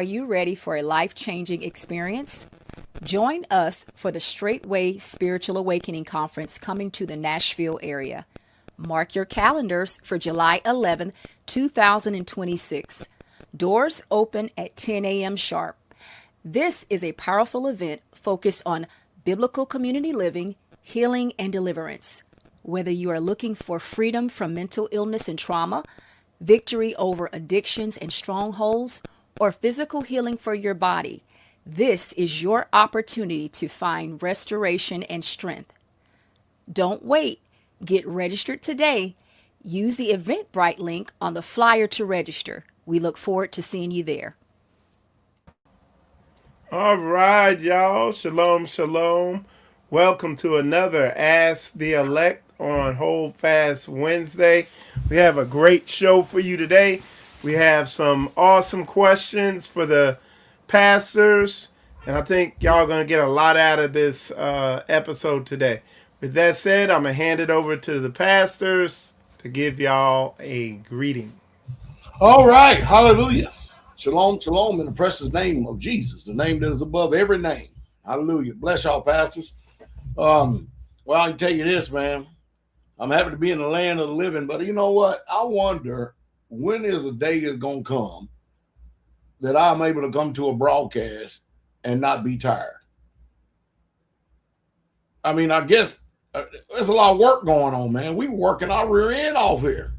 Are you ready for a life-changing experience? Join us for the Straightway Spiritual Awakening Conference coming to the Nashville area. Mark your calendars for July 11, 2026. Doors open at 10 a.m. sharp. This is a powerful event focused on biblical community living, healing, and deliverance. Whether you are looking for freedom from mental illness and trauma, victory over addictions and strongholds, or physical healing for your body, this is your opportunity to find restoration and strength. Don't wait. Get registered today. Use the Eventbrite link on the flyer to register. We look forward to seeing you there. All right, y'all. Shalom, shalom. Welcome to another Ask the Elect on Hold Fast Wednesday. We have a great show for you today. We have some awesome questions for the pastors, and I think y'all are going to get a lot out of this episode today. With that said, I'm going to hand it over to the pastors to give y'all a greeting. All right. Hallelujah. Shalom, shalom in the precious name of Jesus, the name that is above every name. Hallelujah. Bless y'all, pastors. Well, I can tell you this, man. I'm happy to be in the land of the living, but you know what? I wonder when is the day is going to come that I'm able to come to a broadcast and not be tired. I mean, I guess there's a lot of work going on, man. We working our rear end off here.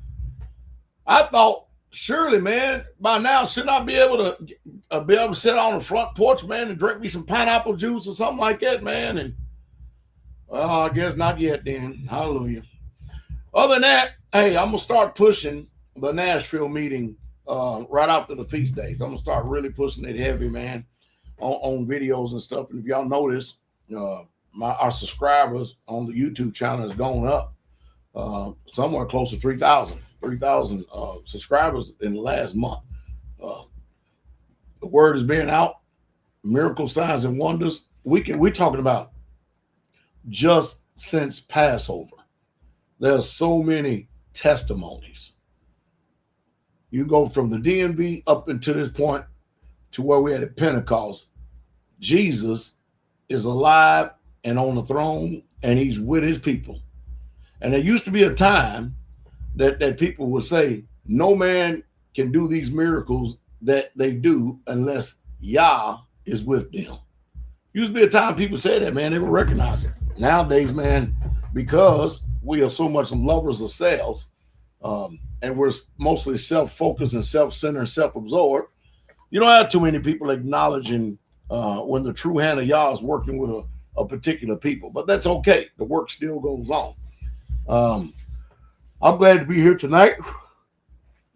I thought, surely, man, by now, shouldn't I be able to sit on the front porch, man, and drink me some pineapple juice or something like that, man? And well, I guess not yet then. Hallelujah. Other than that, hey, I'm going to start pushing the Nashville meeting right after the feast days. I'm going to start really pushing it heavy, man, on videos and stuff. And if y'all notice, our subscribers on the YouTube channel has gone up somewhere close to 3,000 subscribers in the last month. The word is being out. Miracle signs and wonders. We're talking about just since Passover. There's so many testimonies. You go from the DMV up until this point to where we're at Pentecost. Jesus is alive and on the throne, and he's with his people. And there used to be a time that people would say, no man can do these miracles that they do unless Yah is with them. Used to be a time people said that, man, they would recognize it. Nowadays, man, because we are so much lovers of selves, and we're mostly self-focused and self-centered and self-absorbed, you don't have too many people acknowledging when the true hand of Yah is working with a particular people. But that's okay. The work still goes on. I'm glad to be here tonight.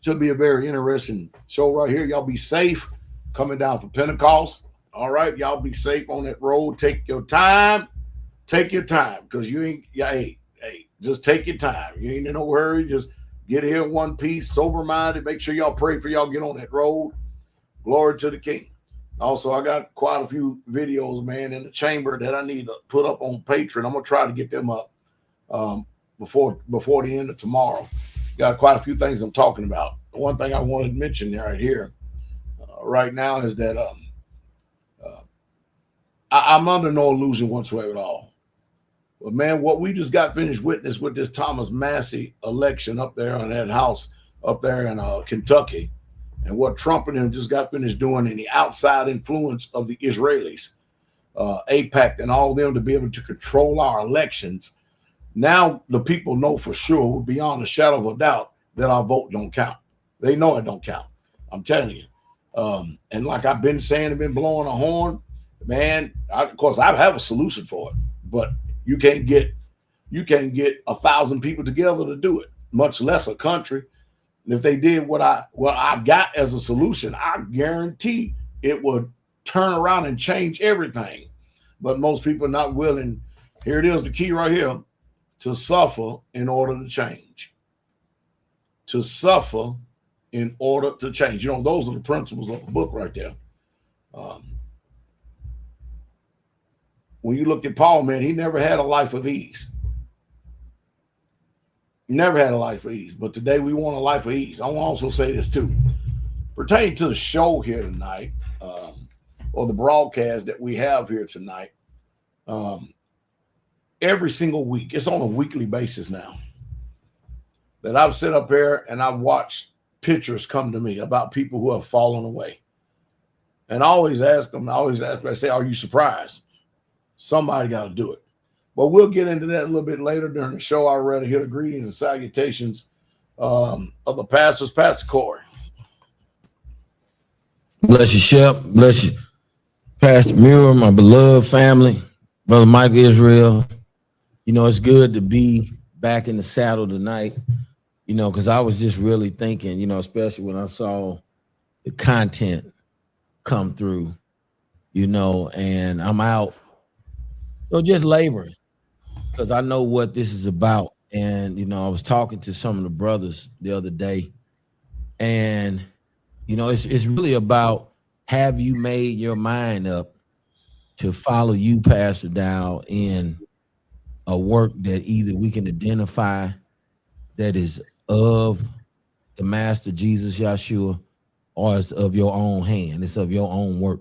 Should be a very interesting show right here. Y'all be safe coming down for Pentecost. All right, y'all be safe on that road. Take your time. Take your time, because you ain't, hey, just take your time. You ain't in no hurry. Just get here in one piece, sober-minded. Make sure y'all pray for y'all get on that road. Glory to the King. Also, I got quite a few videos, man, in the chamber that I need to put up on Patreon. I'm going to try to get them up before the end of tomorrow. Got quite a few things I'm talking about. One thing I wanted to mention right here right now is that I'm under no illusion whatsoever at all. But, man, what we just got finished witness with this Thomas Massey election up there on that house up there in Kentucky, and what Trump and him just got finished doing in the outside influence of the Israelis, AIPAC and all of them to be able to control our elections. Now the people know for sure, beyond a shadow of a doubt, that our vote don't count. They know it don't count. I'm telling you. And like I've been saying, I've been blowing a horn, man. Of course, I have a solution for it, but you can't get 1,000 people together to do it, much less a country. And if they did what I got as a solution, I guarantee it would turn around and change everything. But most people are not willing. Here it is, the key right here: to suffer in order to change. To suffer in order to change. You know, those are the principles of the book right there. When you look at Paul, man, he never had a life of ease. Never had a life of ease. But today we want a life of ease. I want to also say this too. Pertaining to the show here tonight, or the broadcast that we have here tonight, every single week, it's on a weekly basis now, that I've sit up here and I've watched pictures come to me about people who have fallen away. And I always ask them, I say, are you surprised? Somebody got to do it. But we'll get into that a little bit later during the show. I already hear the greetings and salutations of the pastors. Pastor Corey. Bless you, Shep. Bless you, Pastor Muir, my beloved family, Brother Michael Israel. You know, it's good to be back in the saddle tonight, you know, because I was just really thinking, you know, especially when I saw the content come through, you know, and I'm out, you know, just laboring because I know what this is about. And, you know, I was talking to some of the brothers the other day, and, you know, it's really about, have you made your mind up to follow you, Pastor Dow, in a work that either we can identify that is of the Master Jesus Yeshua, or it's of your own hand, it's of your own work.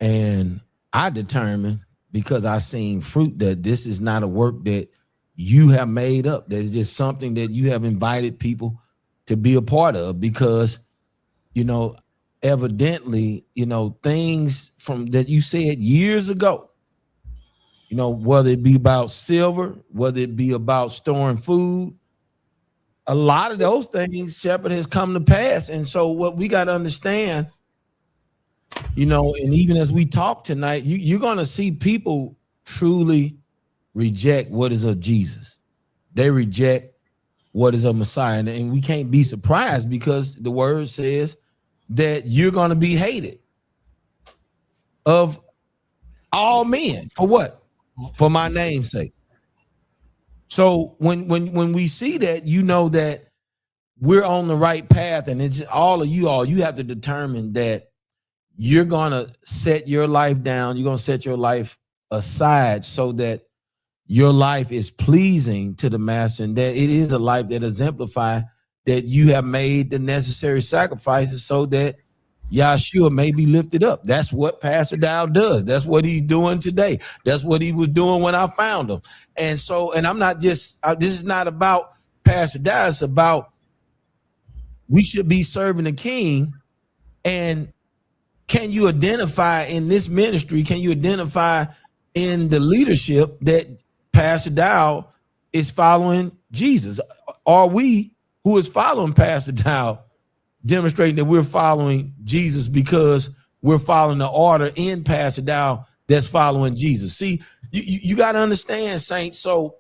And I determined, because I seen fruit, that this is not a work that you have made up. That is just something that you have invited people to be a part of, because, you know, evidently, you know, things from that you said years ago, you know, whether it be about silver, whether it be about storing food, a lot of those things, Shepherd, has come to pass. And so what we got to understand, you know, and even as we talk tonight, you're going to see people truly reject what is of Jesus. They reject what is of Messiah. And we can't be surprised, because the word says that you're going to be hated of all men. For what? For my name's sake. So when we see that, you know that we're on the right path. And it's all, you have to determine that you're going to set your life down. You're going to set your life aside so that your life is pleasing to the Master, and that it is a life that exemplifies that you have made the necessary sacrifices so that Yahshua may be lifted up. That's what Pastor Dow does. That's what he's doing today. That's what he was doing when I found him. And so, and I'm not just, this is not about Pastor Dow. It's about, we should be serving the King. And can you identify in this ministry, can you identify in the leadership that Pastor Dow is following Jesus? Are we, who is following Pastor Dow, demonstrating that we're following Jesus because we're following the order in Pastor Dow that's following Jesus? See, you got to understand, saints. So,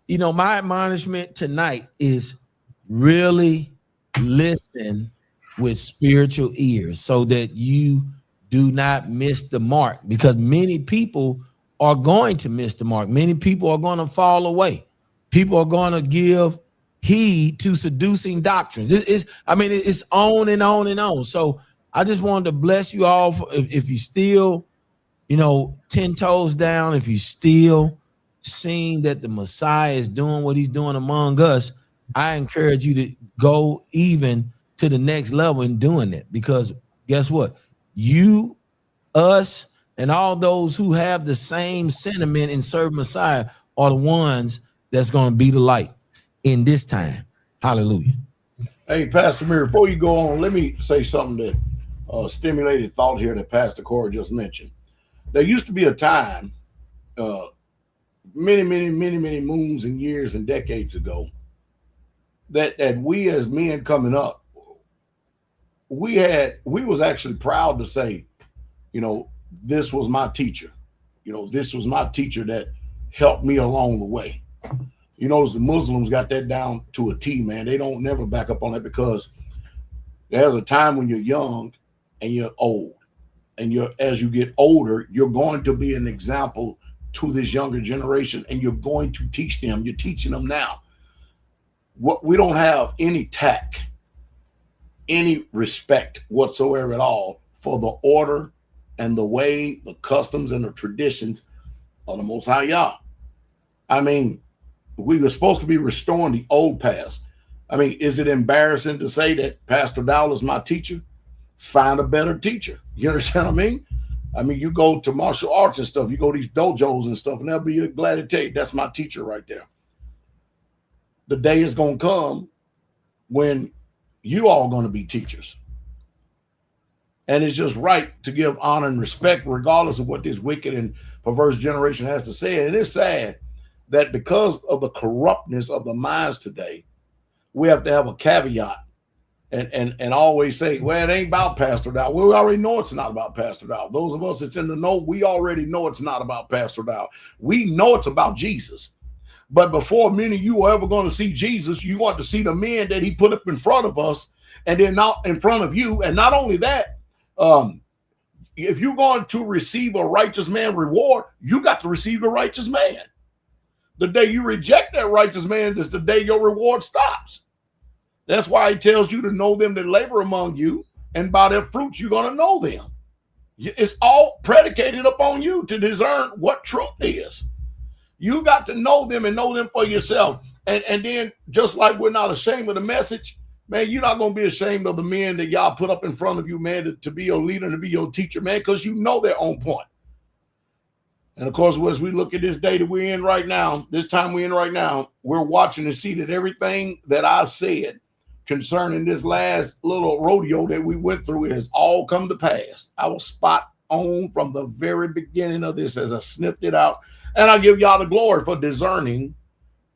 you know, my admonishment tonight is really listen with spiritual ears so that you do not miss the mark, because many people are going to miss the mark. Many people are going to fall away. People are going to give heed to seducing doctrines. It's on and on and on. So I just wanted to bless you all. If you still, you know, 10 toes down, if you still seeing that the Messiah is doing what he's doing among us, I encourage you to go even to the next level in doing it, because guess what? You, us, and all those who have the same sentiment in serving Messiah are the ones that's going to be the light in this time. Hallelujah. Hey, Pastor Mir, before you go on, let me say something that stimulated thought here that Pastor Corey just mentioned. There used to be a time, many moons and years and decades ago, that we as men coming up, we was actually proud to say, you know, this was my teacher. You know, this was my teacher that helped me along the way. You know, the Muslims got that down to a T, man. They don't never back up on that, because there's a time when you're young and you're old. And as you get older, you're going to be an example to this younger generation, and you're going to teach them. You're teaching them now. We don't have any tact, any respect whatsoever at all for the order and the way, the customs and the traditions of the Most High Yah. I mean, we were supposed to be restoring the old past. I mean, is it embarrassing to say that Pastor Dow is my teacher? find a better teacher. You understand what I mean? I mean, you go to martial arts and stuff, you go to these dojos and stuff, and they'll be glad to tell you, that's my teacher right there. The day is going to come when you all going to be teachers. And it's just right to give honor and respect, regardless of what this wicked and perverse generation has to say. And it's sad that because of the corruptness of the minds today, we have to have a caveat and always say, well, it ain't about Pastor Dow. Well, we already know it's not about Pastor Dow. Those of us that's in the know, we already know it's not about Pastor Dow. We know it's about Jesus. But before many of you are ever going to see Jesus, you want to see the men that he put up in front of us and then not in front of you. And not only that, if you're going to receive a righteous man reward, you got to receive a righteous man. The day you reject that righteous man is the day your reward stops. That's why he tells you to know them that labor among you, and by their fruits you're going to know them. It's all predicated upon you to discern what truth is. You got to know them and know them for yourself. And then, just like we're not ashamed of the message, man, you're not going to be ashamed of the men that y'all put up in front of you, man, to be your leader and to be your teacher, man, because you know they're on point. And of course, as we look at this day that we're in right now, this time we're in right now, we're watching to see that everything that I've said concerning this last little rodeo that we went through has all come to pass. I was spot on from the very beginning of this as I snipped it out. And I give y'all the glory for discerning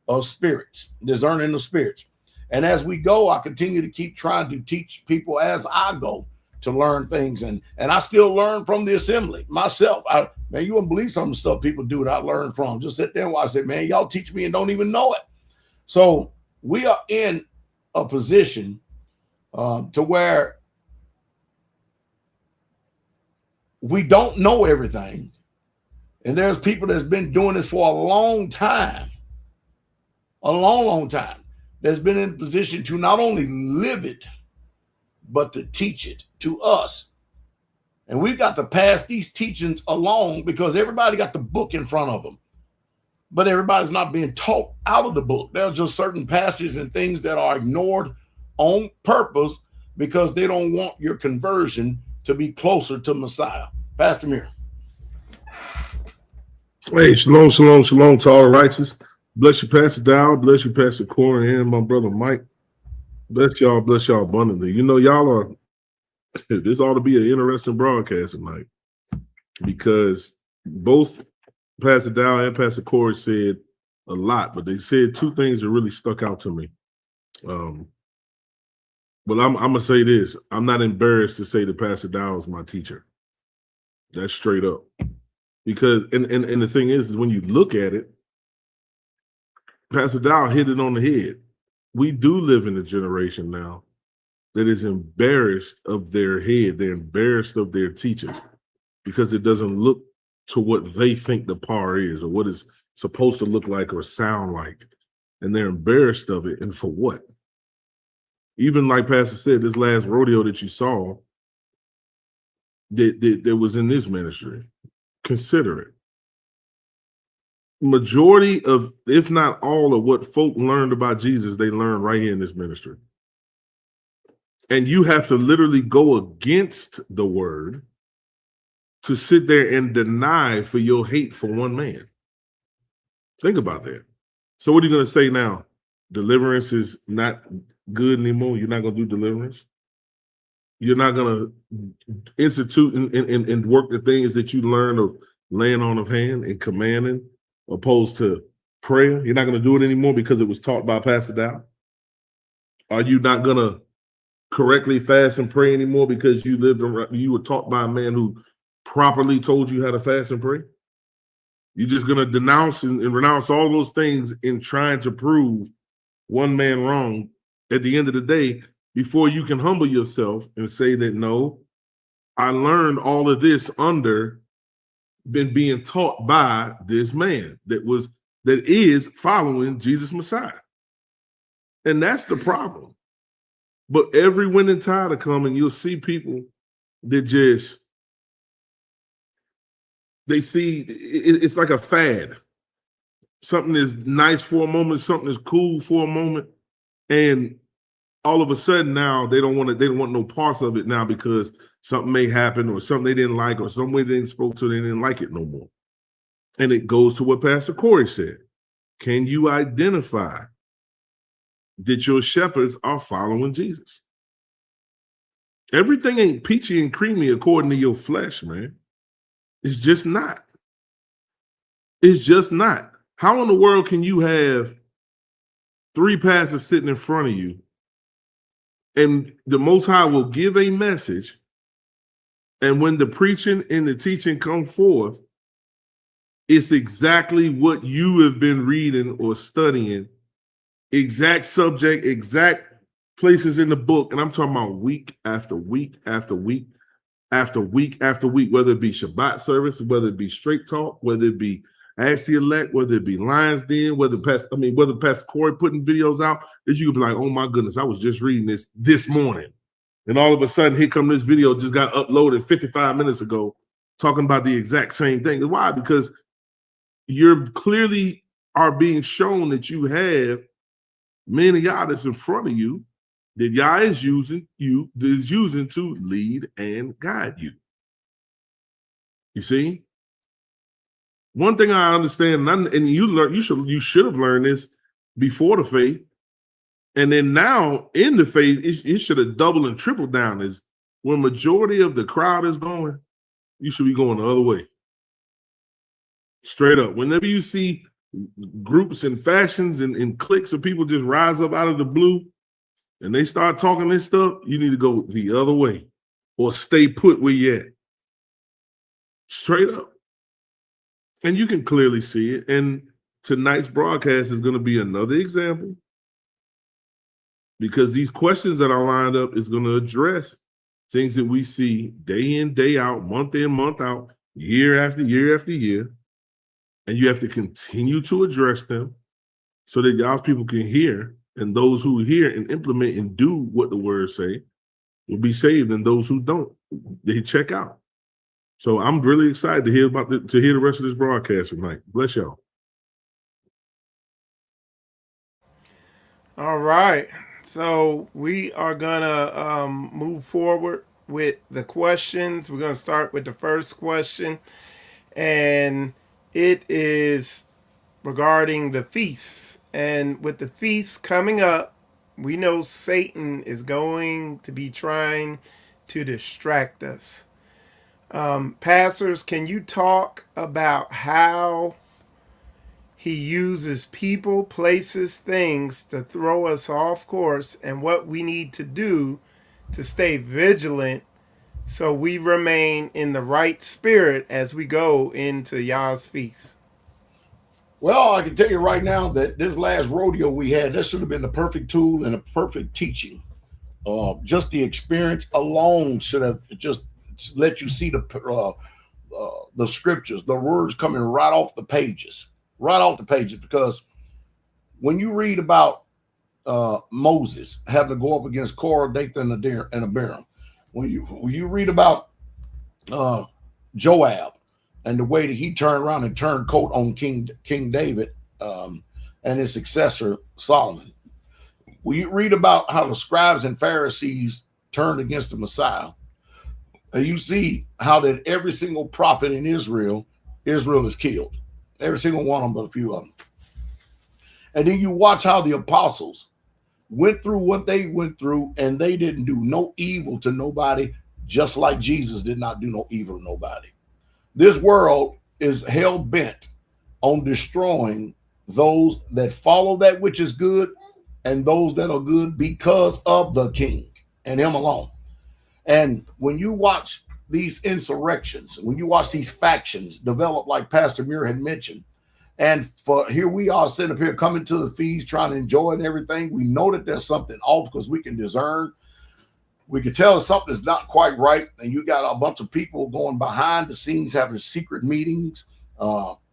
of spirits, discerning the spirits. And as we go, I continue to keep trying to teach people as I go to learn things. And I still learn from the assembly myself. Man, you wouldn't believe some of the stuff people do that I learned from. Just sit there and watch it, man. Y'all teach me and don't even know it. So we are in a position to where we don't know everything. And there's people that's been doing this for a long time, that's been in a position to not only live it, but to teach it to us. And we've got to pass these teachings along because everybody got the book in front of them, but everybody's not being taught out of the book. There's just certain passages and things that are ignored on purpose because they don't want your conversion to be closer to Messiah. Pastor Muir. Hey, shalom, shalom, shalom to all the righteous. Bless you, Pastor Dow. Bless you, Pastor Corey, and my brother Mike. Bless y'all abundantly. You know, y'all are, this ought to be an interesting broadcast tonight because both Pastor Dow and Pastor Corey said a lot, but they said two things that really stuck out to me. But I'm going to say this. I'm not embarrassed to say that Pastor Dow is my teacher. That's straight up. Because, and the thing is when you look at it, Pastor Dow hit it on the head. We do live in a generation now that is embarrassed of their head. They're embarrassed of their teachers because it doesn't look to what they think the par is or what it's supposed to look like or sound like. And they're embarrassed of it. And for what? Even like Pastor said, this last rodeo that you saw that was in this ministry, consider it. Majority of, if not all of what folk learned about Jesus, they learned right here in this ministry. And you have to literally go against the word to sit there and deny for your hate for one man. Think about that. So what are you going to say now? Deliverance is not good anymore. You're not going to do deliverance. You're not going to institute and work the things that you learn of laying on of hand and commanding, opposed to prayer. You're not going to do it anymore because it was taught by Pastor Dow. Are you not going to correctly fast and pray anymore because you were taught by a man who properly told you how to fast and pray? You're just going to denounce and renounce all those things in trying to prove one man wrong at the end of the day before you can humble yourself and say that, no, I learned all of this under been being taught by this man that is following Jesus Messiah. And that's the problem. But every winning tide will come and you'll see people that just, they see it's like a fad. Something is nice for a moment, something is cool for a moment, and all of a sudden now they don't want no parts of it now because something may happen or something they didn't like or some way they didn't spoke to, they didn't like it no more. And it goes to what Pastor Corey said. Can you identify that your shepherds are following Jesus? Everything ain't peachy and creamy according to your flesh, man. It's just not. It's just not. How in the world can you have 3 pastors sitting in front of you and the Most High will give a message, and when the preaching and the teaching come forth, it's exactly what you have been reading or studying, exact subject, exact places in the book, and I'm talking about week after week after week after week after week, whether it be Shabbat service, whether it be Straight Talk, whether it be Ask the Elect, whether it be Lions Den, whether Pastor Corey putting videos out, that you could be like, oh my goodness, I was just reading this morning. And all of a sudden, here come this video just got uploaded 55 minutes ago talking about the exact same thing. Why? Because you're clearly are being shown that you have men of Yah that's in front of you that Yah is using to lead and guide you. You see? One thing I understand, and you should have learned this before the faith, and then now in the faith, it should have doubled and tripled down. Is when majority of the crowd is going, you should be going the other way. Straight up. Whenever you see groups and factions and cliques of people just rise up out of the blue and they start talking this stuff, you need to go the other way or stay put where you at. Straight up. And you can clearly see it. And tonight's broadcast is going to be another example, because these questions that are lined up is going to address things that we see day in, day out, month in, month out, year after year after year. And you have to continue to address them so that God's people can hear, and those who hear and implement and do what the words say will be saved, and those who don't, they check out. So I'm really excited to hear the rest of this broadcast tonight. Bless y'all. All right. So we are gonna move forward with the questions. We're gonna start with the first question, and it is regarding the feasts. And with the feasts coming up, we know Satan is going to be trying to distract us. Pastors, can you talk about how he uses people, places, things to throw us off course, and what we need to do to stay vigilant so we remain in the right spirit as we go into Yah's feast? Well, I can tell you right now that this last rodeo we had, this should have been the perfect tool and a perfect teaching. Just the experience alone should have just let you see the scriptures, the words coming right off the pages, because when you read about Moses having to go up against Korah, Dathan, and Abiram, when you read about Joab and the way that he turned around and turned coat on King David and his successor Solomon, when you read about how the scribes and Pharisees turned against the Messiah, and you see how that every single prophet in Israel is killed. Every single one of them, but a few of them. And then you watch how the apostles went through what they went through, and they didn't do no evil to nobody, just like Jesus did not do no evil to nobody. This world is hell-bent on destroying those that follow that which is good and those that are good because of the king and him alone. And when you watch these insurrections, when you watch these factions develop, like Pastor Muir had mentioned, and for here we are sitting up here coming to the feast, trying to enjoy it and everything, we know that there's something off because we can discern. We can tell if something's not quite right, and you got a bunch of people going behind the scenes having secret meetings,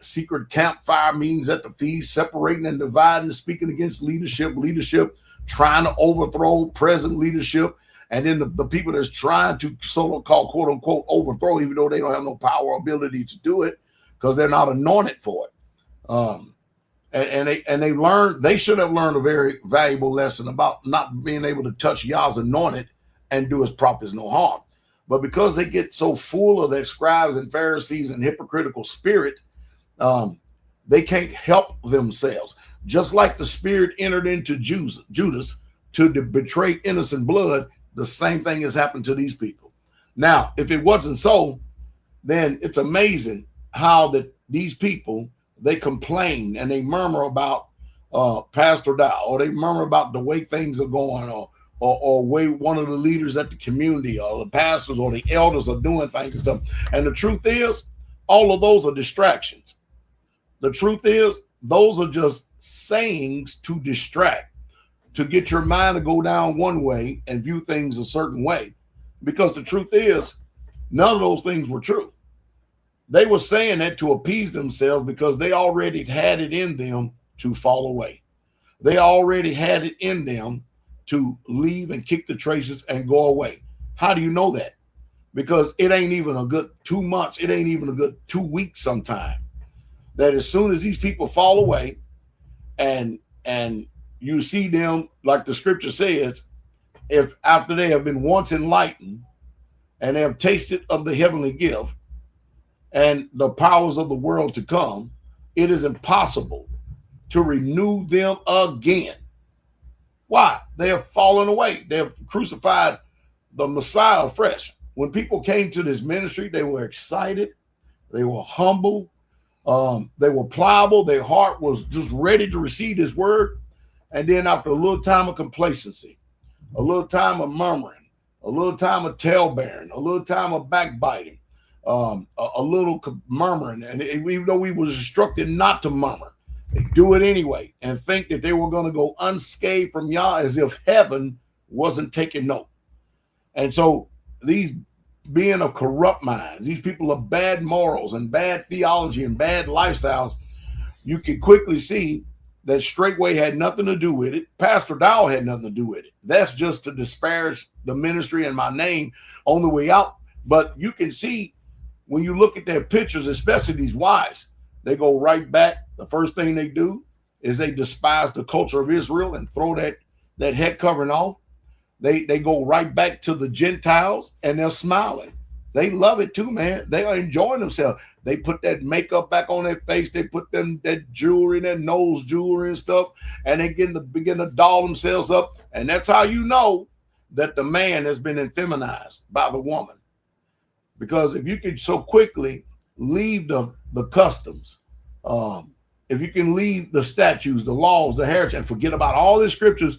secret campfire meetings at the feast, separating and dividing, speaking against leadership, trying to overthrow present leadership. And then the people that's trying to so-called, quote unquote, overthrow, even though they don't have no power or ability to do it because they're not anointed for it. And they should have learned a very valuable lesson about not being able to touch Yah's anointed and do his prophets no harm. But because they get so full of their scribes and Pharisees and hypocritical spirit, they can't help themselves. Just like the spirit entered into Judas to betray innocent blood, the same thing has happened to these people. Now, if it wasn't so, then it's amazing how that these people, they complain and they murmur about Pastoral, or they murmur about the way things are going, or way one of the leaders at the community or the pastors or the elders are doing things and stuff. And the truth is, all of those are distractions. The truth is, those are just sayings to distract, to get your mind to go down one way and view things a certain way. Because the truth is, none of those things were true. They were saying that to appease themselves because they already had it in them to fall away. They already had it in them to leave and kick the traces and go away. How do you know that? Because it ain't even a good 2 months. It ain't even a good 2 weeks sometime. That as soon as these people fall away and you see them, like the scripture says, if after they have been once enlightened and they have tasted of the heavenly gift and the powers of the world to come, it is impossible to renew them again. Why? They have fallen away. They have crucified the Messiah afresh. When people came to this ministry, they were excited. They were humble. They were pliable. Their heart was just ready to receive this word. And then after a little time of complacency, a little time of murmuring, a little time of talebearing, a little time of backbiting, a little murmuring, and even though we was instructed not to murmur, they do it anyway and think that they were going to go unscathed from Yah as if heaven wasn't taking note. And so these being of corrupt minds, these people of bad morals and bad theology and bad lifestyles, you can quickly see that straightway had nothing to do with it. Pastor Dow had nothing to do with it. That's just to disparage the ministry and my name on the way out. But you can see when you look at their pictures, especially these wives, they go right back. The first thing they do is they despise the culture of Israel and throw that head covering off. They go right back to the Gentiles and they're smiling. They love it too, man. They are enjoying themselves. They put that makeup back on their face. They put that jewelry, that nose jewelry and stuff, and they begin to doll themselves up. And that's how you know that the man has been effeminized by the woman. Because if you can so quickly leave the customs, if you can leave the statutes, the laws, the heritage, and forget about all the scriptures,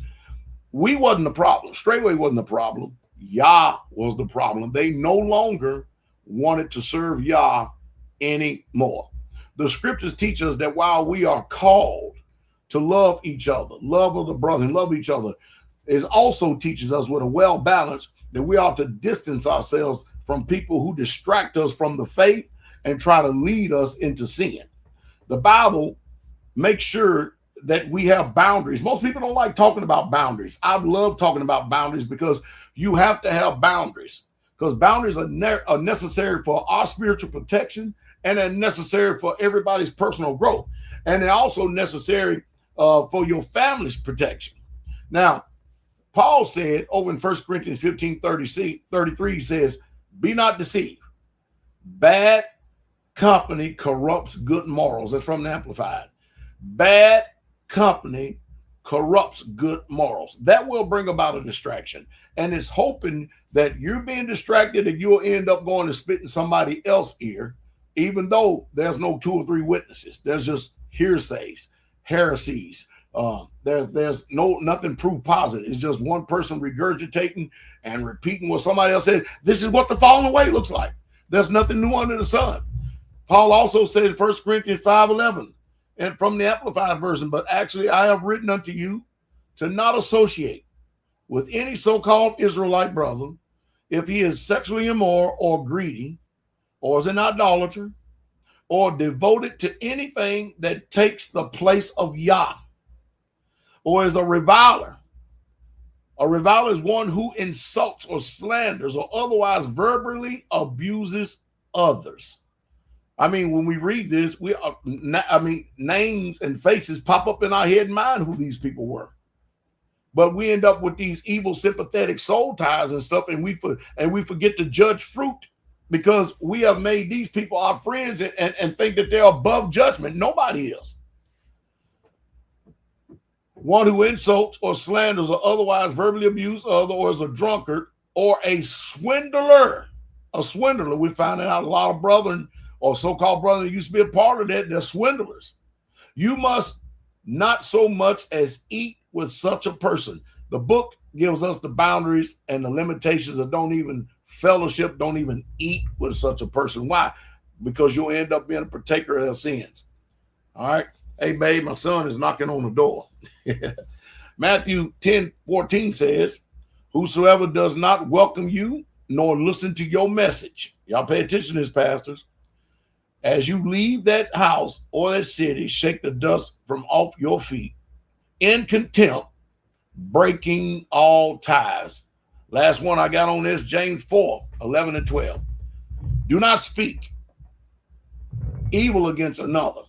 we wasn't the problem. Straightway wasn't the problem. Yah was the problem. They no longer wanted to serve Yah anymore. The scriptures teach us that while we are called to love each other, love of the brother, and love each other, it also teaches us with a well balance that we ought to distance ourselves from people who distract us from the faith and try to lead us into sin. The Bible makes sure that we have boundaries. Most people don't like talking about boundaries. I love talking about boundaries because you have to have boundaries, because boundaries are necessary for our spiritual protection, and they're necessary for everybody's personal growth. And they're also necessary for your family's protection. Now, Paul said over in 1 Corinthians 15:33, he says, be not deceived. Bad company corrupts good morals. That's from the Amplified. Bad company corrupts good morals. That will bring about a distraction. And it's hoping that you're being distracted and you'll end up going to spit in somebody else's ear, even though there's no 2 or 3 witnesses. There's just hearsays, heresies. There's nothing proof positive. It's just one person regurgitating and repeating what somebody else said. This is what the falling away looks like. There's nothing new under the sun. Paul also says 1 Corinthians 5:11, and from the Amplified version, but actually I have written unto you to not associate with any so-called Israelite brother if he is sexually immoral or greedy, or is an idolater, or devoted to anything that takes the place of Yah, or is a reviler. A reviler is one who insults or slanders or otherwise verbally abuses others. I mean, when we read this, names and faces pop up in our head and mind who these people were. But we end up with these evil, sympathetic soul ties and stuff, and we forget to judge fruit because we have made these people our friends and think that they're above judgment. Nobody is. One who insults or slanders or otherwise verbally abuses others, or is a drunkard or a swindler. A swindler. We're finding out a lot of brethren or so-called brethren that used to be a part of that, they're swindlers. You must not so much as eat with such a person. The book gives us the boundaries and the limitations of don't even fellowship, don't even eat with such a person. Why? Because you'll end up being a partaker of their sins. All right. Hey, babe, my son is knocking on the door. Matthew 10:14 says, whosoever does not welcome you nor listen to your message. Y'all pay attention to this, pastors. As you leave that house or that city, shake the dust from off your feet in contempt, breaking all ties. Last one I got on this, James 4:11 and 12. Do not speak evil against another.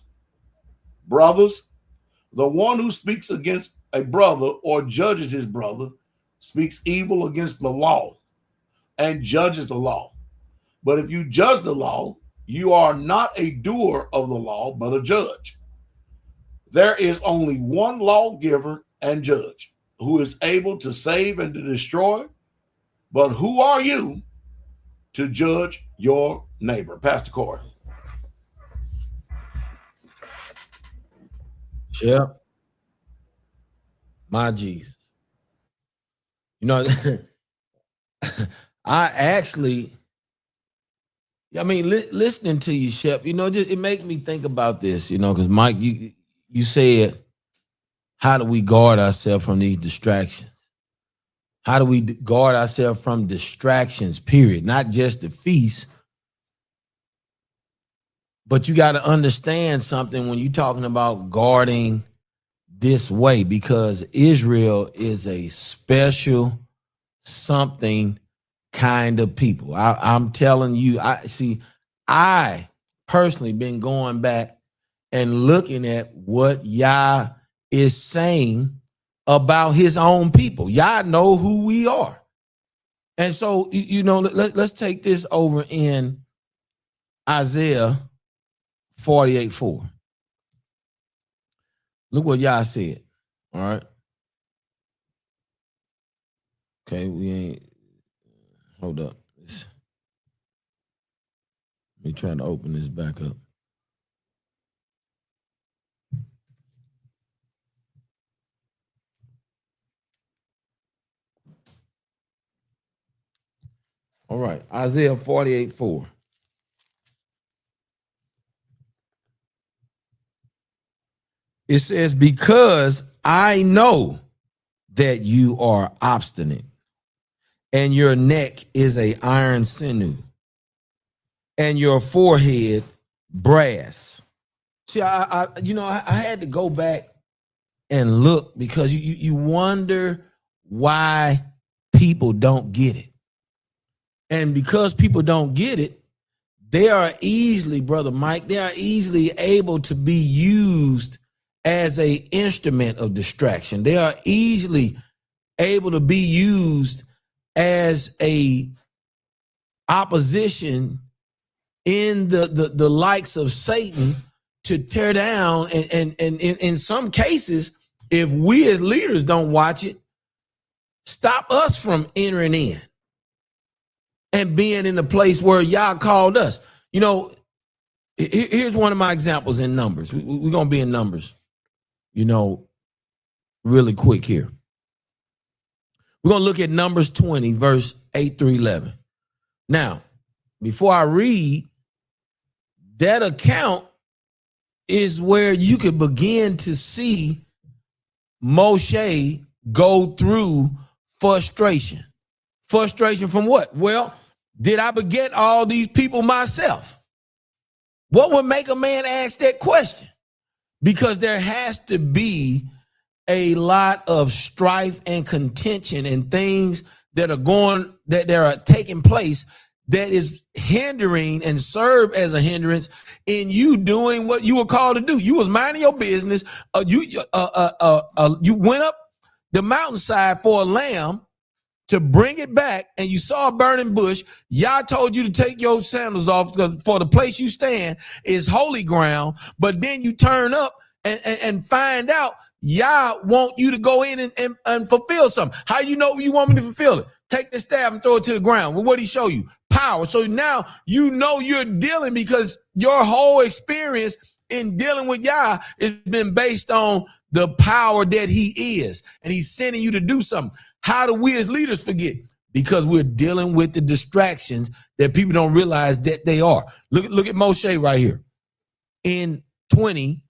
Brothers, the one who speaks against a brother or judges his brother speaks evil against the law and judges the law. But if you judge the law, you are not a doer of the law, but a judge. There is only one lawgiver and judge who is able to save and to destroy. But who are you to judge your neighbor? Pastor Corey. Yeah. My Jesus. You know, listening to you, Shep, it makes me think about this, because Mike, you said, how do we guard ourselves from these distractions? How do we guard ourselves from distractions, period? Not just the feast, but you got to understand something when you're talking about guarding this way, because Israel is a special something kind of people. I'm telling you, I personally been going back and looking at what Yah is saying about his own people. Yah know who we are. And so, let's take this over in Isaiah 48:4. Look what Yah said. All right. Okay, hold up. Let me try to open this back up. All right, Isaiah 48:4. It says, because I know that you are obstinate, and your neck is a iron sinew, and your forehead brass. See, I had to go back and look, because you wonder why people don't get it. And because people don't get it, they are easily, Brother Mike, they are easily able to be used as an instrument of distraction. They are easily able to be used as a opposition in the likes of Satan to tear down. And in some cases, if we as leaders don't watch it, stop us from entering in and being in the place where Yah called us. Here's one of my examples in Numbers. We're going to be in Numbers, really quick here. We're going to look at Numbers 20, verse 8 through 11. Now, before I read, that account is where you could begin to see Moshe go through frustration. Frustration from what? Well, did I beget all these people myself? What would make a man ask that question? Because there has to be a lot of strife and contention and things that are taking place that is hindering and serve as a hindrance in you doing what you were called to do. You was minding your business. You went up the mountainside for a lamb to bring it back, and you saw a burning bush. Yah told you to take your sandals off for the place you stand is holy ground. But then you turn up and find out Yah want you to go in and fulfill something. How you know you want me to fulfill it? Take the staff and throw it to the ground. Well, what did he show you? Power. So now you know you're dealing, because your whole experience in dealing with Yah has been based on the power that he is, and he's sending you to do something. How do we as leaders forget? Because we're dealing with the distractions that people don't realize that they are. Look at Moshe right here in 28:11.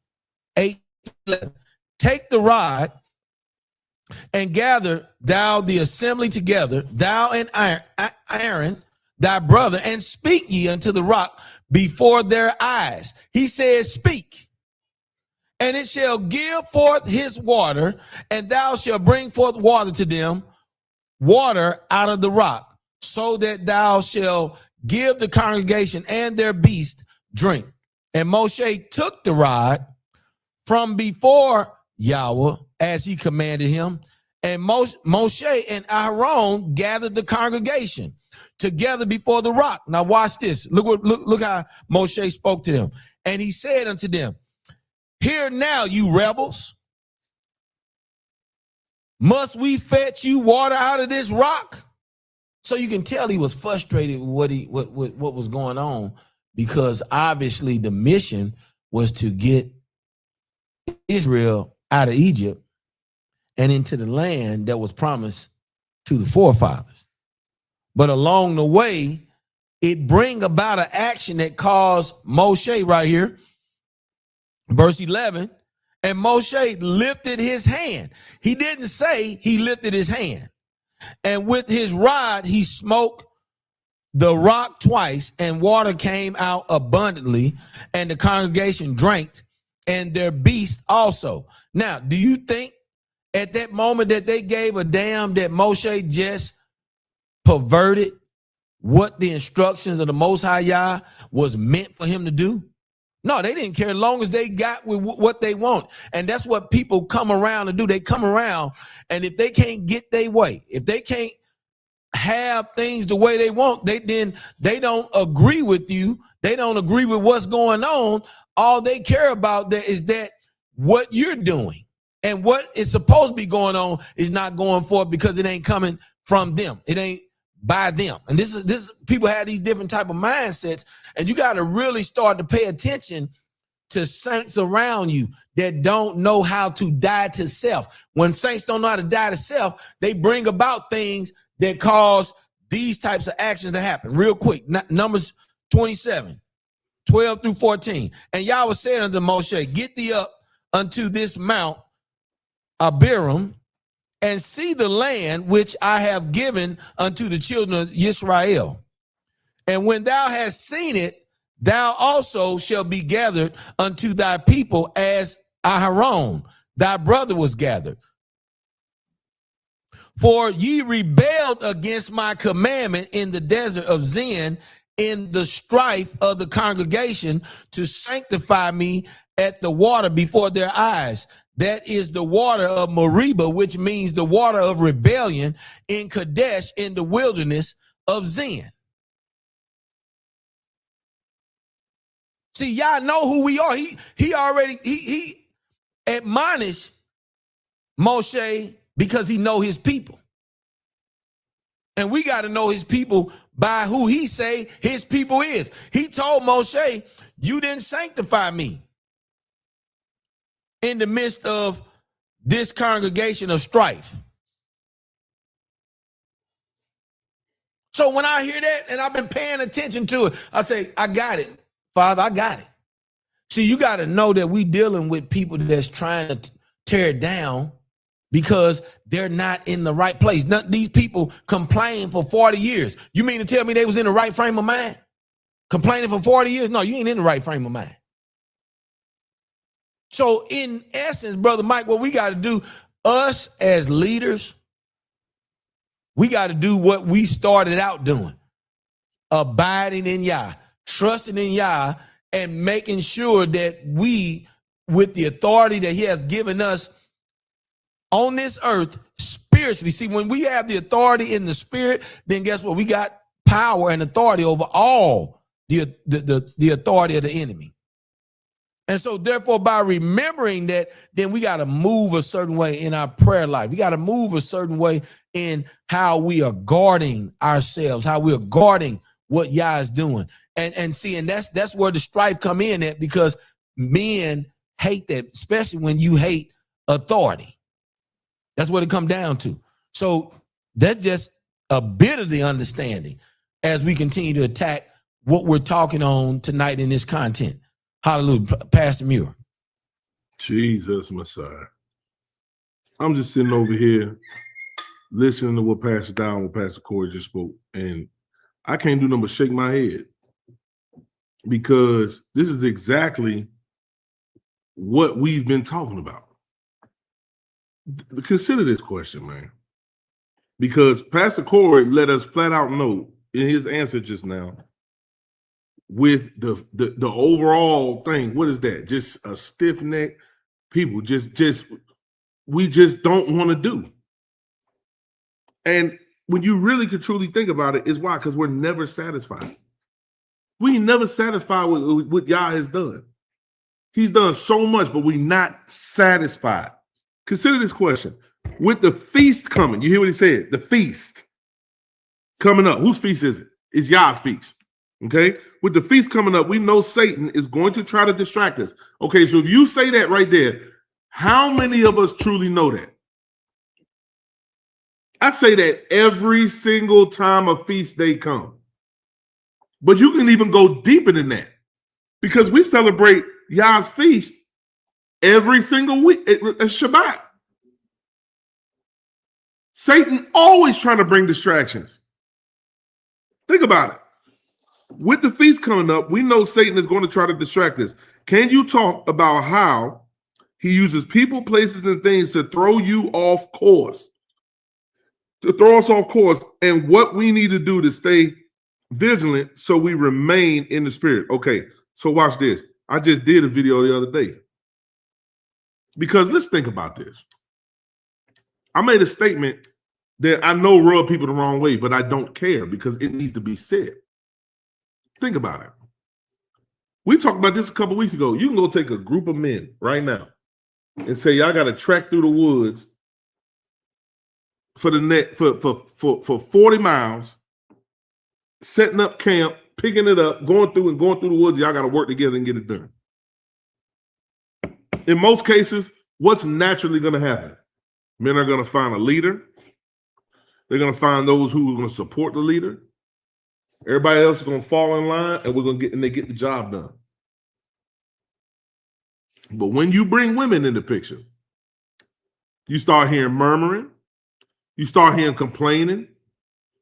Take the rod and gather thou the assembly together, thou and Aaron, thy brother, and speak ye unto the rock before their eyes. He says, speak, and it shall give forth his water, and thou shalt bring forth water to them, water out of the rock, so that thou shalt give the congregation and their beast drink. And Moshe took the rod from before Yahweh as he commanded him, and Moshe and Aaron gathered the congregation together before the rock. Now watch this. Look how Moshe spoke to them. And he said unto them, hear now, you rebels, must we fetch you water out of this rock? So you can tell he was frustrated with what was going on, because obviously the mission was to get Israel out of Egypt and into the land that was promised to the forefathers. But along the way, it bring about an action that caused Moshe right here, verse 11, and Moshe lifted his hand. He didn't say he lifted his hand. And with his rod, he smote the rock twice, and water came out abundantly, and the congregation drank, and their beast also. Now, do you think at that moment that they gave a damn that Moshe just perverted what the instructions of the Most High Yah was meant for him to do? No, they didn't care as long as they got with what they want. And that's what people come around to do. They come around, and if they can't get their way, if they can't have things the way they want, they don't agree with you. They don't agree with what's going on. All they care about is that what you're doing and what is supposed to be going on is not going forth, because it ain't coming from them. It ain't by them. And this people have these different type of mindsets, and you got to really start to pay attention to saints around you that don't know how to die to self. When saints don't know how to die to self, they bring about things that cause these types of actions to happen. Real quick, Numbers 27, 12 through 14. And Yahweh said unto Moshe, get thee up unto this mount Abiram, and see the land which I have given unto the children of Israel. And when thou hast seen it, thou also shalt be gathered unto thy people as Aharon, thy brother, was gathered. For ye rebelled against my commandment in the desert of Zin, in the strife of the congregation, to sanctify me at the water before their eyes. That is the water of Meribah, which means the water of rebellion, in Kadesh, in the wilderness of Zin. See, y'all know who we are. He admonished Moshe because he know his people. And we got to know his people by who he say his people is. He told Moshe, you didn't sanctify me in the midst of this congregation of strife. So when I hear that, and I've been paying attention to it, I say, I got it, Father, I got it. See, you got to know that we dealing with people that's trying to tear it down because they're not in the right place. These people complain for 40 years. You mean to tell me they was in the right frame of mind? Complaining for 40 years? No, you ain't in the right frame of mind. So in essence, Brother Mike, what we got to do, us as leaders, we got to do what we started out doing. abiding in Yah, trusting in Yah, and making sure that we, with the authority that he has given us on this earth spiritually. See, when we have the authority in the spirit, then guess what? We got power and authority over all the authority of the enemy. And so therefore, by remembering that, then we got to move a certain way in our prayer life. We got to move a certain way in how we are guarding ourselves, how we are guarding what Yah is doing. And see, and that's where the strife come in at, because men hate that, especially when you hate authority. That's what it come down to. So that's just a bit of the understanding as we continue to attack what we're talking on tonight in this content. Hallelujah. Pastor Muir. Jesus Messiah. I'm just sitting over here listening to what Pastor Dow and Pastor Corey just spoke, and I can't do nothing but shake my head, because this is exactly what we've been talking about. Consider this question, man, because Pastor Corey let us flat out know in his answer just now, with the overall thing, what is that? Just a stiff neck people, we just don't want to do. And when you really could truly think about it, is why? Because we're never satisfied. We never satisfied with what Yah has done. He's done so much, but we're not satisfied. Consider this question. With the feast coming, you hear what he said? The feast coming up. Whose feast is it? It's Yah's feast. Okay? With the feast coming up, we know Satan is going to try to distract us. Okay, so if you say that right there, how many of us truly know that? I say that every single time a feast day comes. But you can even go deeper than that, because we celebrate Yah's feast every single week. It's Shabbat. Satan always trying to bring distractions. Think about it. With the feast coming up, we know Satan is going to try to distract us. Can you talk about how he uses people, places, and things to throw you off course? To throw us off course, and what we need to do to stay vigilant so we remain in the spirit. Okay, so watch this. I just did a video the other day. Because let's think about this. I made a statement that I know rub people the wrong way, but I don't care because it needs to be said. Think about it. We talked about this a couple weeks ago. You can go take a group of men right now and say, y'all got to trek through the woods for the net for 40 miles, setting up camp, picking it up, going through the woods. Y'all got to work together and get it done. In most cases, what's naturally going to happen? Men are going to find a leader. They're going to find those who are going to support the leader. Everybody else is going to fall in line, and they get the job done. But when you bring women in the picture, you start hearing murmuring, you start hearing complaining,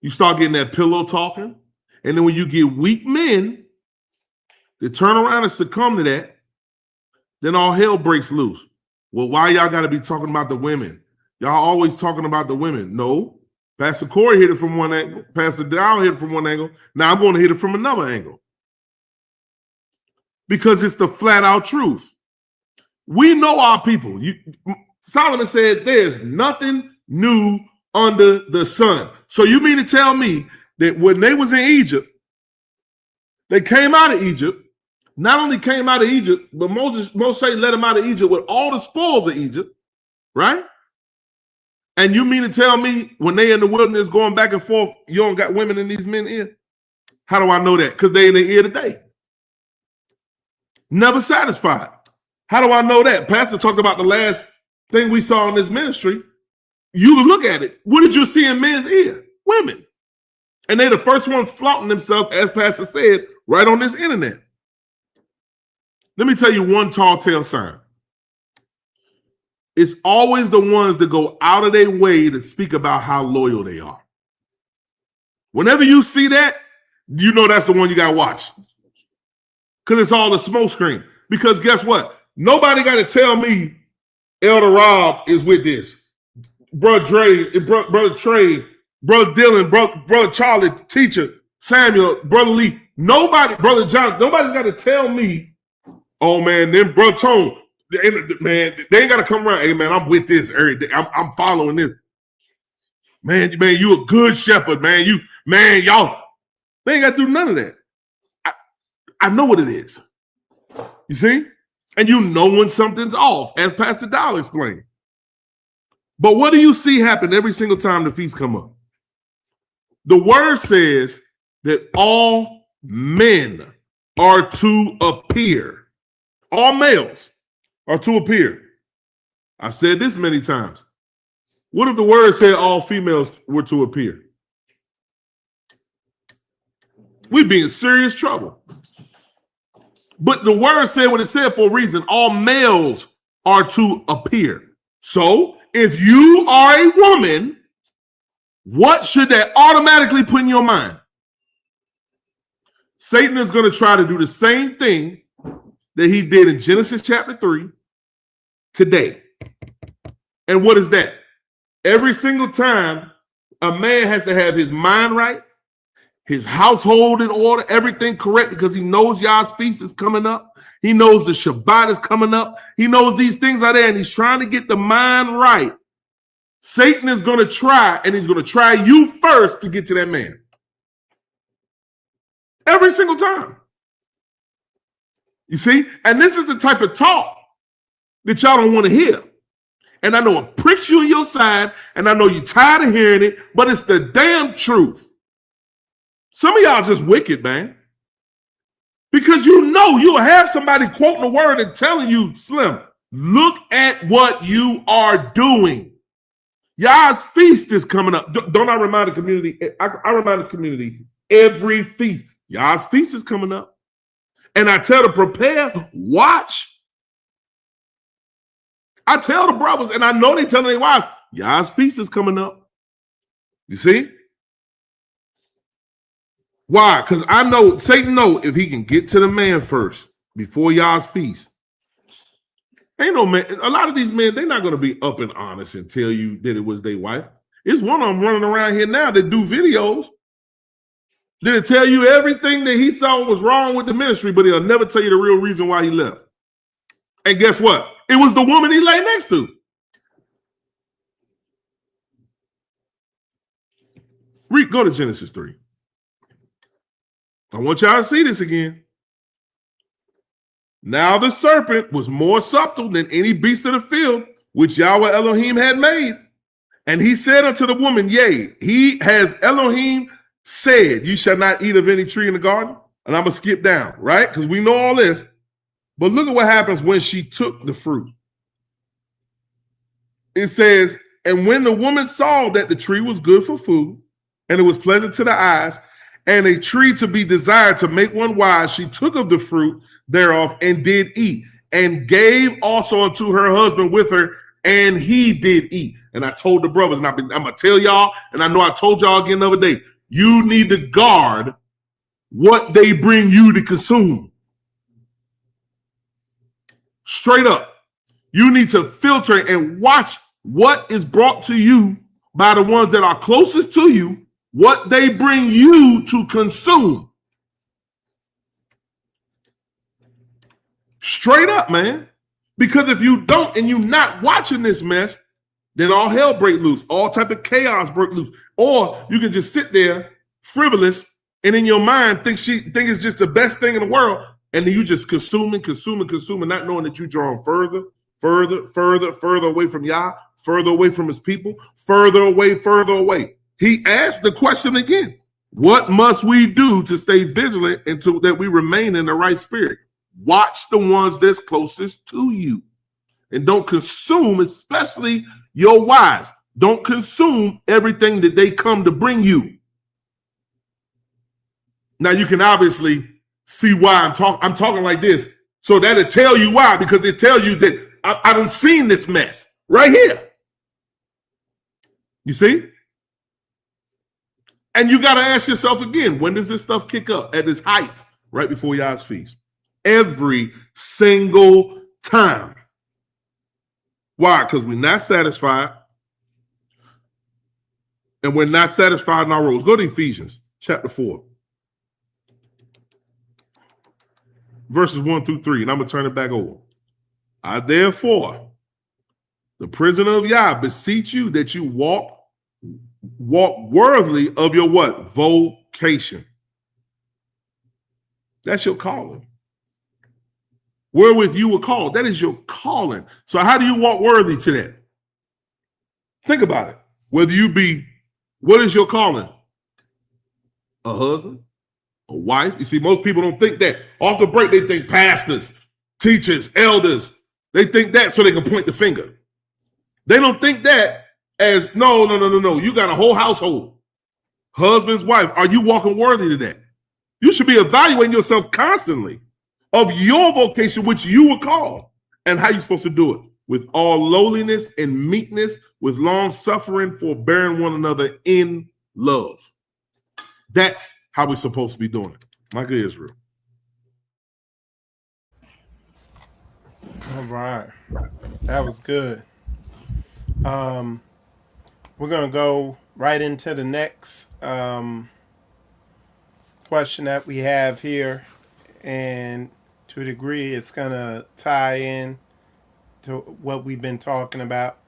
you start getting that pillow talking, and then when you get weak men that turn around and succumb to that, then all hell breaks loose. Well, why y'all got to be talking about the women? Y'all always talking about the women. No. Pastor Corey hit it from one angle. Pastor Dow hit it from one angle. Now I'm going to hit it from another angle. Because it's the flat out truth. We know our people. Solomon said there's nothing new under the sun. So you mean to tell me that when they was in Egypt, they came out of Egypt, not only came out of Egypt, but Moses let them out of Egypt with all the spoils of Egypt, right? And you mean to tell me when they in the wilderness going back and forth, you don't got women in these men ear? How do I know that? Because they in their ear today. Never satisfied. How do I know that? Pastor talked about the last thing we saw in this ministry. You look at it. What did you see in men's ear? Women. And they're the first ones flaunting themselves, as Pastor said, right on this internet. Let me tell you one tall tale sign. It's always the ones that go out of their way to speak about how loyal they are. Whenever you see that, you know that's the one you got to watch. Because it's all the smoke screen. Because guess what? Nobody got to tell me Elder Rob is with this. Brother Trey, Brother Dylan, Brother Charlie, teacher, Samuel, Brother Lee, Brother John, nobody's got to tell me, oh man, then Brother Tone, man, they ain't got to come around. Hey man, I'm with this every day. I'm following this. Man, you a good shepherd, man. Y'all, they ain't got to do none of that. I know what it is. You see? And you know when something's off, as Pastor Doll explained. But what do you see happen every single time the feast come up? The word says that all men are to appear. All males are to appear. I've said this many times. What if the word said all females were to appear? We'd be in serious trouble. But the word said what it said for a reason. All males are to appear. So if you are a woman, what should that automatically put in your mind? Satan is going to try to do the same thing that he did in Genesis chapter 3 today. And what is that? Every single time a man has to have his mind right, his household in order, everything correct, because he knows Yah's feast is coming up. He knows the Shabbat is coming up. He knows these things are there, and he's trying to get the mind right. Satan is going to try, and he's going to try you first to get to that man. Every single time. You see? And this is the type of talk that y'all don't want to hear. And I know it pricks you on your side, and I know you're tired of hearing it, but it's the damn truth. Some of y'all just wicked, man. Because you know you'll have somebody quoting the word and telling you, Slim, look at what you are doing. Yah's feast is coming up. Don't I remind the community? I remind this community every feast. Yah's feast is coming up. And I tell to prepare, watch. I tell the brothers, and I know they telling their wives, Yah's feast is coming up. You see? Why? Because I know Satan know if he can get to the man first before Yah's feast. Ain't no man. A lot of these men, they're not going to be up and honest and tell you that it was their wife. It's one of them running around here now that do videos. That'll tell you everything that he saw was wrong with the ministry, but he'll never tell you the real reason why he left. And guess what? It was the woman he lay next to. Go to Genesis 3. I want y'all to see this again. Now the serpent was more subtle than any beast of the field which Yahweh Elohim had made. And he said unto the woman, yea, he has Elohim said, you shall not eat of any tree in the garden. And I'm going to skip down, right? Because we know all this. But look at what happens when she took the fruit. It says, and when the woman saw that the tree was good for food, and it was pleasant to the eyes, and a tree to be desired to make one wise, she took of the fruit thereof and did eat, and gave also unto her husband with her, and he did eat. And I told the brothers, and I'm going to tell y'all, and I know I told y'all again the other day, you need to guard what they bring you to consume. Straight up. You need to filter and watch what is brought to you by the ones that are closest to you, what they bring you to consume. Straight up, man. Because if you don't and you're not watching this mess, then all hell break loose. All type of chaos break loose. Or you can just sit there frivolous and in your mind think it's just the best thing in the world. And then you just consuming, not knowing that you're drawing further away from Yah, further away from his people, further away. He asked the question again, what must we do to stay vigilant until that we remain in the right spirit? Watch the ones that's closest to you. And don't consume, especially your wives. Don't consume everything that they come to bring you. Now you can obviously see why I'm talking like this. So that'll tell you why, because it tells you that I done seen this mess right here. You see? And you got to ask yourself again, when does this stuff kick up? At its height, right before Yah's feast. Every single time. Why? Because we're not satisfied. And we're not satisfied in our roles. Go to Ephesians chapter 4. verses 1 through 3, and I'm going to turn it back over. I therefore, the prisoner of Yah, beseech you that you walk worthily of your what? Vocation. That's your calling. Wherewith you were called. That is your calling. So how do you walk worthy to that? Think about it. Whether you be, what is your calling? A husband? A wife? You see, most people don't think that. Off the break, they think pastors, teachers, elders. They think that so they can point the finger. They don't think that as, no. You got a whole household. Husband's wife. Are you walking worthy to that? You should be evaluating yourself constantly of your vocation, which you were called, and how you're supposed to do it. With all lowliness and meekness, with long suffering, forbearing one another in love. That's how we're supposed to be doing it. My good Israel. All right. That was good. We're going to go right into the next question that we have here. And to a degree, it's going to tie in to what we've been talking about.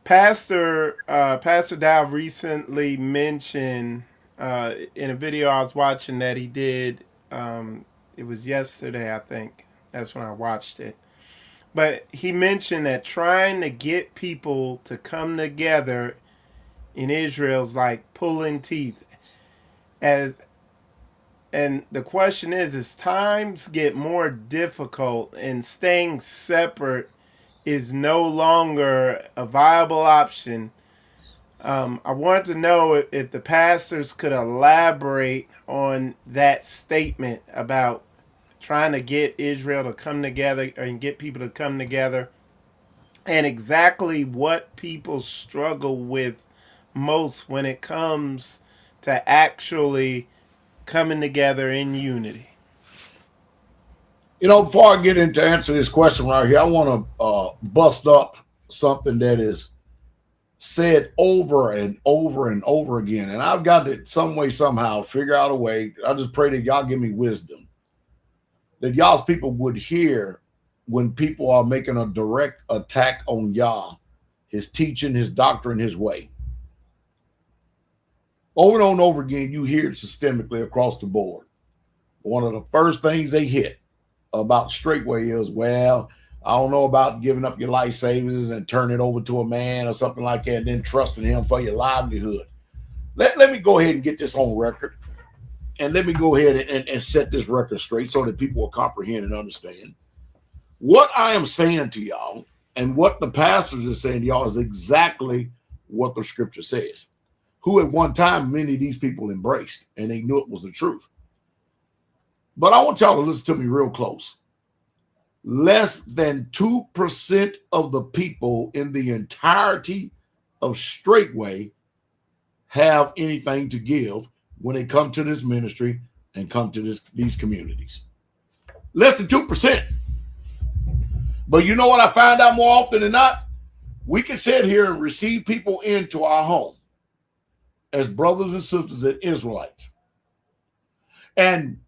Pastor Dow recently mentioned in a video I was watching that he did, it was yesterday, I think. That's when I watched it. But he mentioned that trying to get people to come together in Israel is like pulling teeth. And the question is, as times get more difficult and staying separate is no longer a viable option, I want to know if the pastors could elaborate on that statement about trying to get Israel to come together and get people to come together, and exactly what people struggle with most when it comes to actually coming together in unity. You know, before I get into answer this question right here, I want to bust up something that is said over and over and over again. And I've got to some way, somehow figure out a way. I just pray that y'all give me wisdom, that y'all's people would hear when people are making a direct attack on Yah, his teaching, his doctrine, his way. Over and over again, you hear it systemically across the board. One of the first things they hit about straightway is, well, I don't know about giving up your life savings and turning it over to a man or something like that, and then trusting him for your livelihood. Let me go ahead and get this on record, and let me go ahead and set this record straight so that people will comprehend and understand. What I am saying to y'all and what the pastors are saying to y'all is exactly what the scripture says, who at one time many of these people embraced, and they knew it was the truth. But I want y'all to listen to me real close. Less than 2% of the people in the entirety of Straightway have anything to give when they come to this ministry and come to these communities. Less than 2%. But you know what I find out more often than not? We can sit here and receive people into our home as brothers and sisters and Israelites. And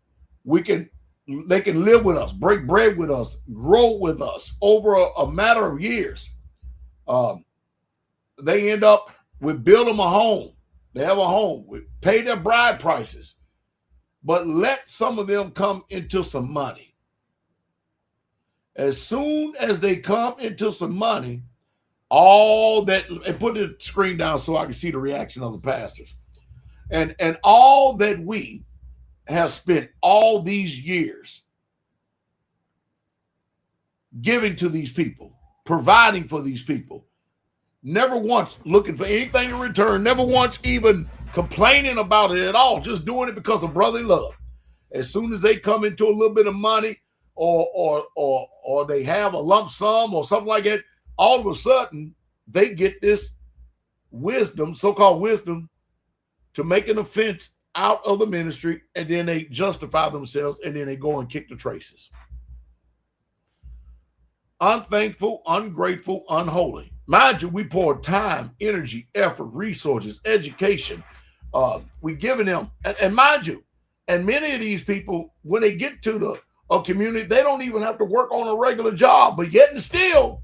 they can live with us, break bread with us, grow with us over a matter of years. They end up, we build them a home. They have a home. We pay their bride prices. But let some of them come into some money. As soon as they come into some money, all that, and put the screen down so I can see the reaction of the pastors. And all that we have spent all these years giving to these people, providing for these people, never once looking for anything in return, never once even complaining about it at all, just doing it because of brotherly love. As soon as they come into a little bit of money or they have a lump sum or something like that, all of a sudden they get this wisdom, so-called wisdom, to make an offense out of the ministry, and then they justify themselves, and then they go and kick the traces. Unthankful, ungrateful, unholy. Mind you, we poured time, energy, effort, resources, education. We giving them, and mind you, And many of these people, when they get to a community, they don't even have to work on a regular job, but yet and still,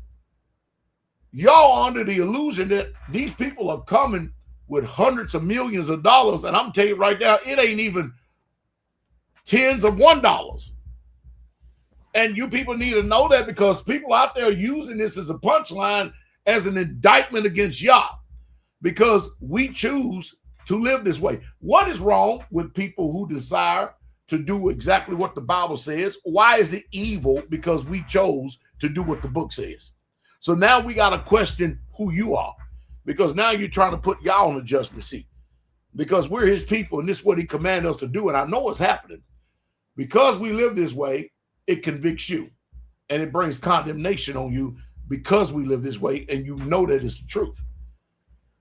y'all under the illusion that these people are coming with hundreds of millions of dollars. And I'm telling you right now, it ain't even tens of $1. And you people need to know that, because people out there are using this as a punchline, as an indictment against y'all, because we choose to live this way. What is wrong with people who desire to do exactly what the Bible says? Why is it evil? Because we chose to do what the book says. So now we got to question who you are, because now you're trying to put y'all on the judgment seat, because we're his people and this is what he commanded us to do. And I know what's happening. Because we live this way, it convicts you and it brings condemnation on you, because we live this way and you know that it's the truth.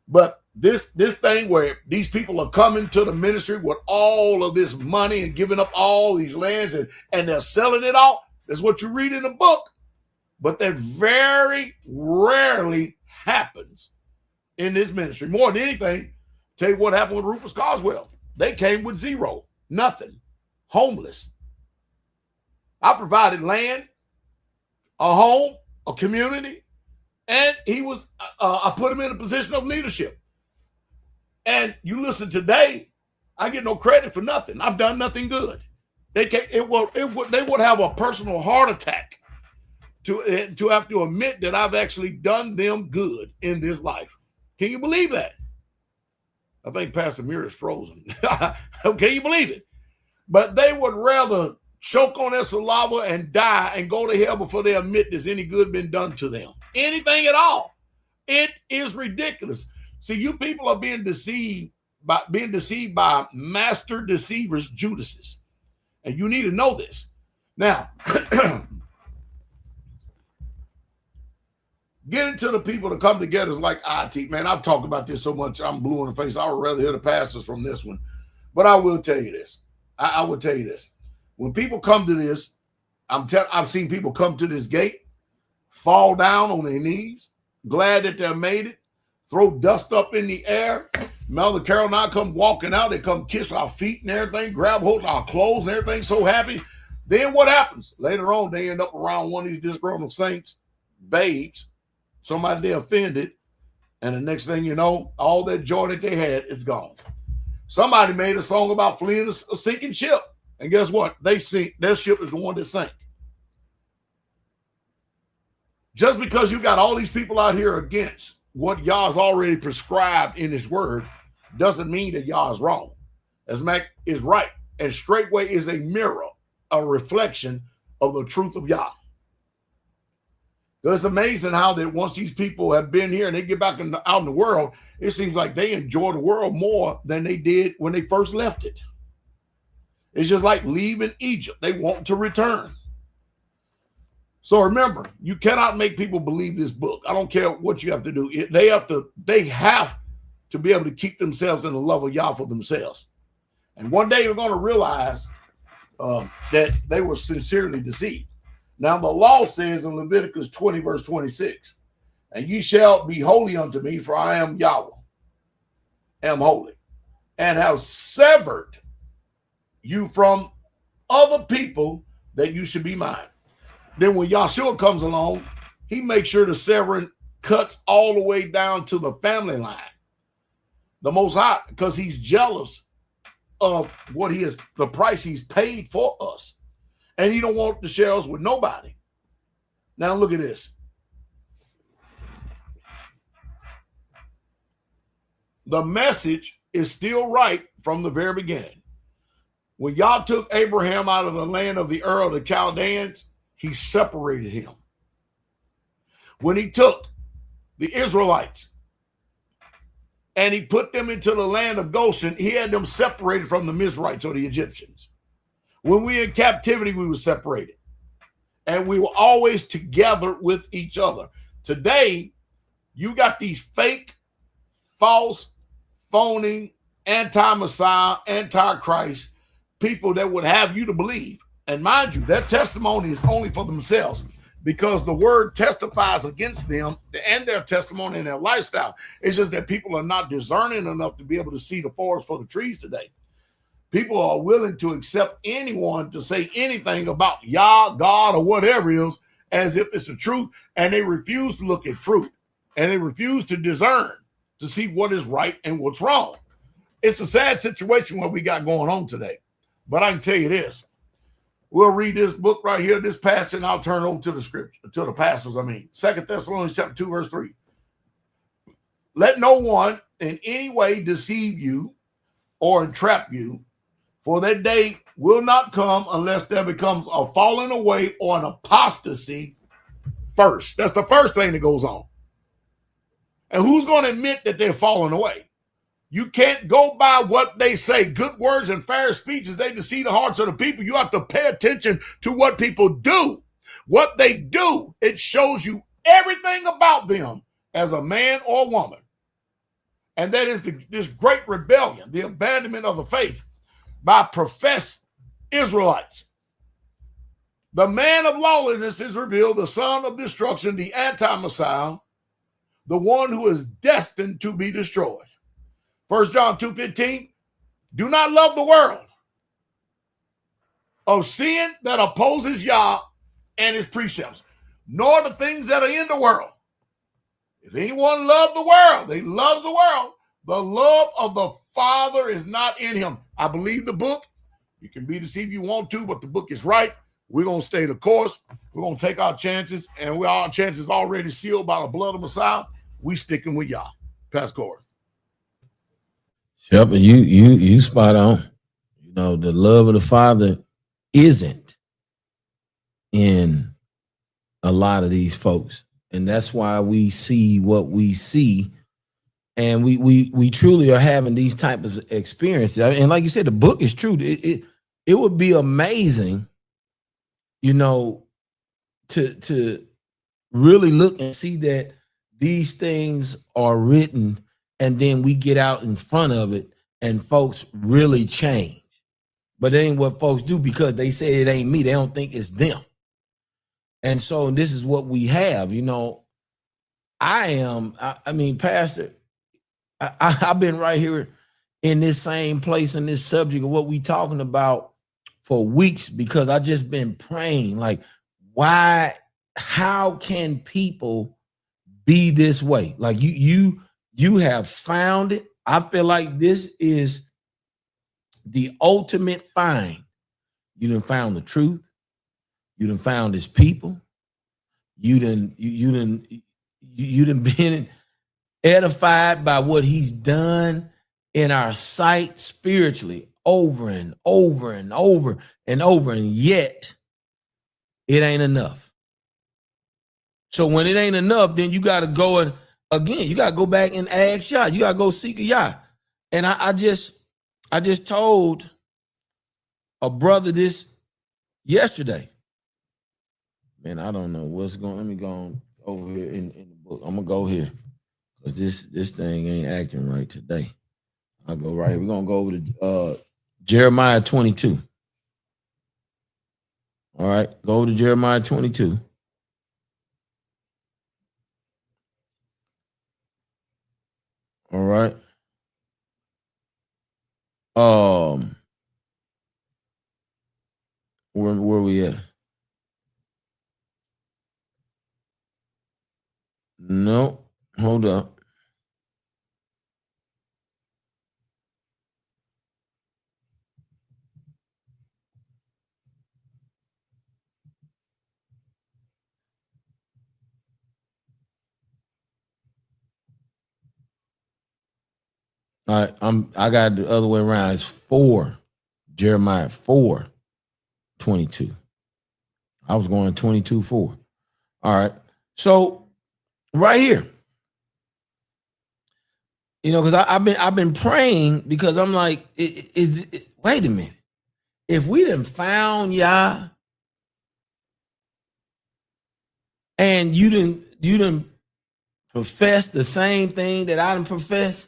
But this thing where these people are coming to the ministry with all of this money and giving up all these lands and they're selling it all, that's what you read in the book. But that very rarely happens in this ministry. More than anything, tell you what happened with Rufus Carswell. They came with zero, nothing, homeless. I provided land, a home, a community, and he was. I put him in a position of leadership. And you listen today, I get no credit for nothing. I've done nothing good. They would have a personal heart attack to have to admit that I've actually done them good in this life. Can you believe that? I think Pastor Muir is frozen. Can you believe it? But they would rather choke on their saliva and die and go to hell before they admit there's any good been done to them. Anything at all. It is ridiculous. See, you people are being deceived by master deceivers, Judases. And you need to know this. Now, getting to the people to come together is like IT. Man, I've talked about this so much, I'm blue in the face. I would rather hear the pastors from this one. But I will tell you this. I will tell you this. When people come to this, I've seen people come to this gate, fall down on their knees, glad that they made it, throw dust up in the air. Mother Carol and I come walking out. They come kiss our feet and everything, grab hold of our clothes and everything, so happy. Then what happens? Later on, they end up around one of these disgruntled saints, babes, somebody they offended, and the next thing you know, all that joy that they had is gone. Somebody made a song about fleeing a sinking ship. And guess what? They sink. Their ship is the one that sank. Just because you got all these people out here against what Yah's already prescribed in his word doesn't mean that Yah is wrong. As Mac is right. And straightway is a mirror, a reflection of the truth of Yah. It's amazing how that once these people have been here and they get back out in the world, it seems like they enjoy the world more than they did when they first left it. It's just like leaving Egypt. They want to return. So remember, you cannot make people believe this book. I don't care what you have to do. They have to be able to keep themselves in the love of Yah for themselves. And one day you're going to realize that they were sincerely deceived. Now the law says in Leviticus 20, verse 26, and ye shall be holy unto me, for I am Yahweh, am holy, and have severed you from other people that you should be mine. Then when Yahshua comes along, he makes sure the severing cuts all the way down to the family line. The Most High, because he's jealous of what the price he's paid for us. And he don't want to share us with nobody. Now look at this. The message is still right from the very beginning. When Yah took Abraham out of the land of the Ur of the Chaldeans, he separated him. When he took the Israelites and he put them into the land of Goshen, he had them separated from the Mizrahites or the Egyptians. When we were in captivity, we were separated. And we were always together with each other. Today, you got these fake, false, phony, anti-Messiah, anti-Christ people that would have you to believe. And mind you, their testimony is only for themselves, because the word testifies against them and their testimony and their lifestyle. It's just that people are not discerning enough to be able to see the forest for the trees today. People are willing to accept anyone to say anything about Yah, God, or whatever it is as if it's the truth, and they refuse to look at fruit, and they refuse to discern to see what is right and what's wrong. It's a sad situation what we got going on today. But I can tell you this. We'll read this book right here, this passage, and I'll turn over to the scripture, to the pastors. 2 Thessalonians chapter 2, verse 3. Let no one in any way deceive you or entrap you, for that day will not come unless there becomes a falling away or an apostasy first. That's the first thing that goes on. And who's going to admit that they're falling away? You can't go by what they say. Good words and fair speeches, they deceive the hearts of the people. You have to pay attention to what people do. What they do, it shows you everything about them as a man or woman. And that is this great rebellion, the abandonment of the faith by professed Israelites. The man of lawlessness is revealed, the son of destruction, the anti-Messiah, the one who is destined to be destroyed. 1 John 2:15, do not love the world of sin that opposes Yah and his precepts, nor the things that are in the world. If anyone loves the world, they love the world. The love of the Father is not in him. I believe the book. You can be deceived if you want to, but the book is right. We're going to stay the course. We're going to take our chances, and our chances already sealed by the blood of Messiah. We sticking with Yah. Pastor Corey. Yep, you spot on. You know, the love of the Father isn't in a lot of these folks. And that's why we see what we see. And we truly are having these types of experiences. And like you said, the book is true. It would be amazing, you know, to really look and see that these things are written, and then we get out in front of it and folks really change. But it ain't what folks do because they say it ain't me. They don't think it's them. And so this is what we have, you know. I mean, Pastor, I've been right here in this same place in this subject of what we talking about for weeks, because I just been praying, like, how can people be this way? Like you have found it. I feel like this is the ultimate find. You done found the truth. You done found his people. You done been edified by what he's done in our sight spiritually over and over and over and over, and yet it ain't enough. So when it ain't enough, then you got to go and again, you got to go back and ask Yah. You got to go seek a Yah. And I just told a brother this yesterday. Man, I don't know what's going. Let me go on over here in the book. I'm gonna go here because this thing ain't acting right today. I'll go right here. We're gonna go over to Jeremiah 22. All right, go to Jeremiah 22. All right. Where we at? No, hold up. All right, I got the other way around. It's 4, Jeremiah 4:22. I was going 22:4. All right. So right here, you know, because I've been praying, because I'm like, wait a minute. If we done found Yah and you didn't profess the same thing that I done profess,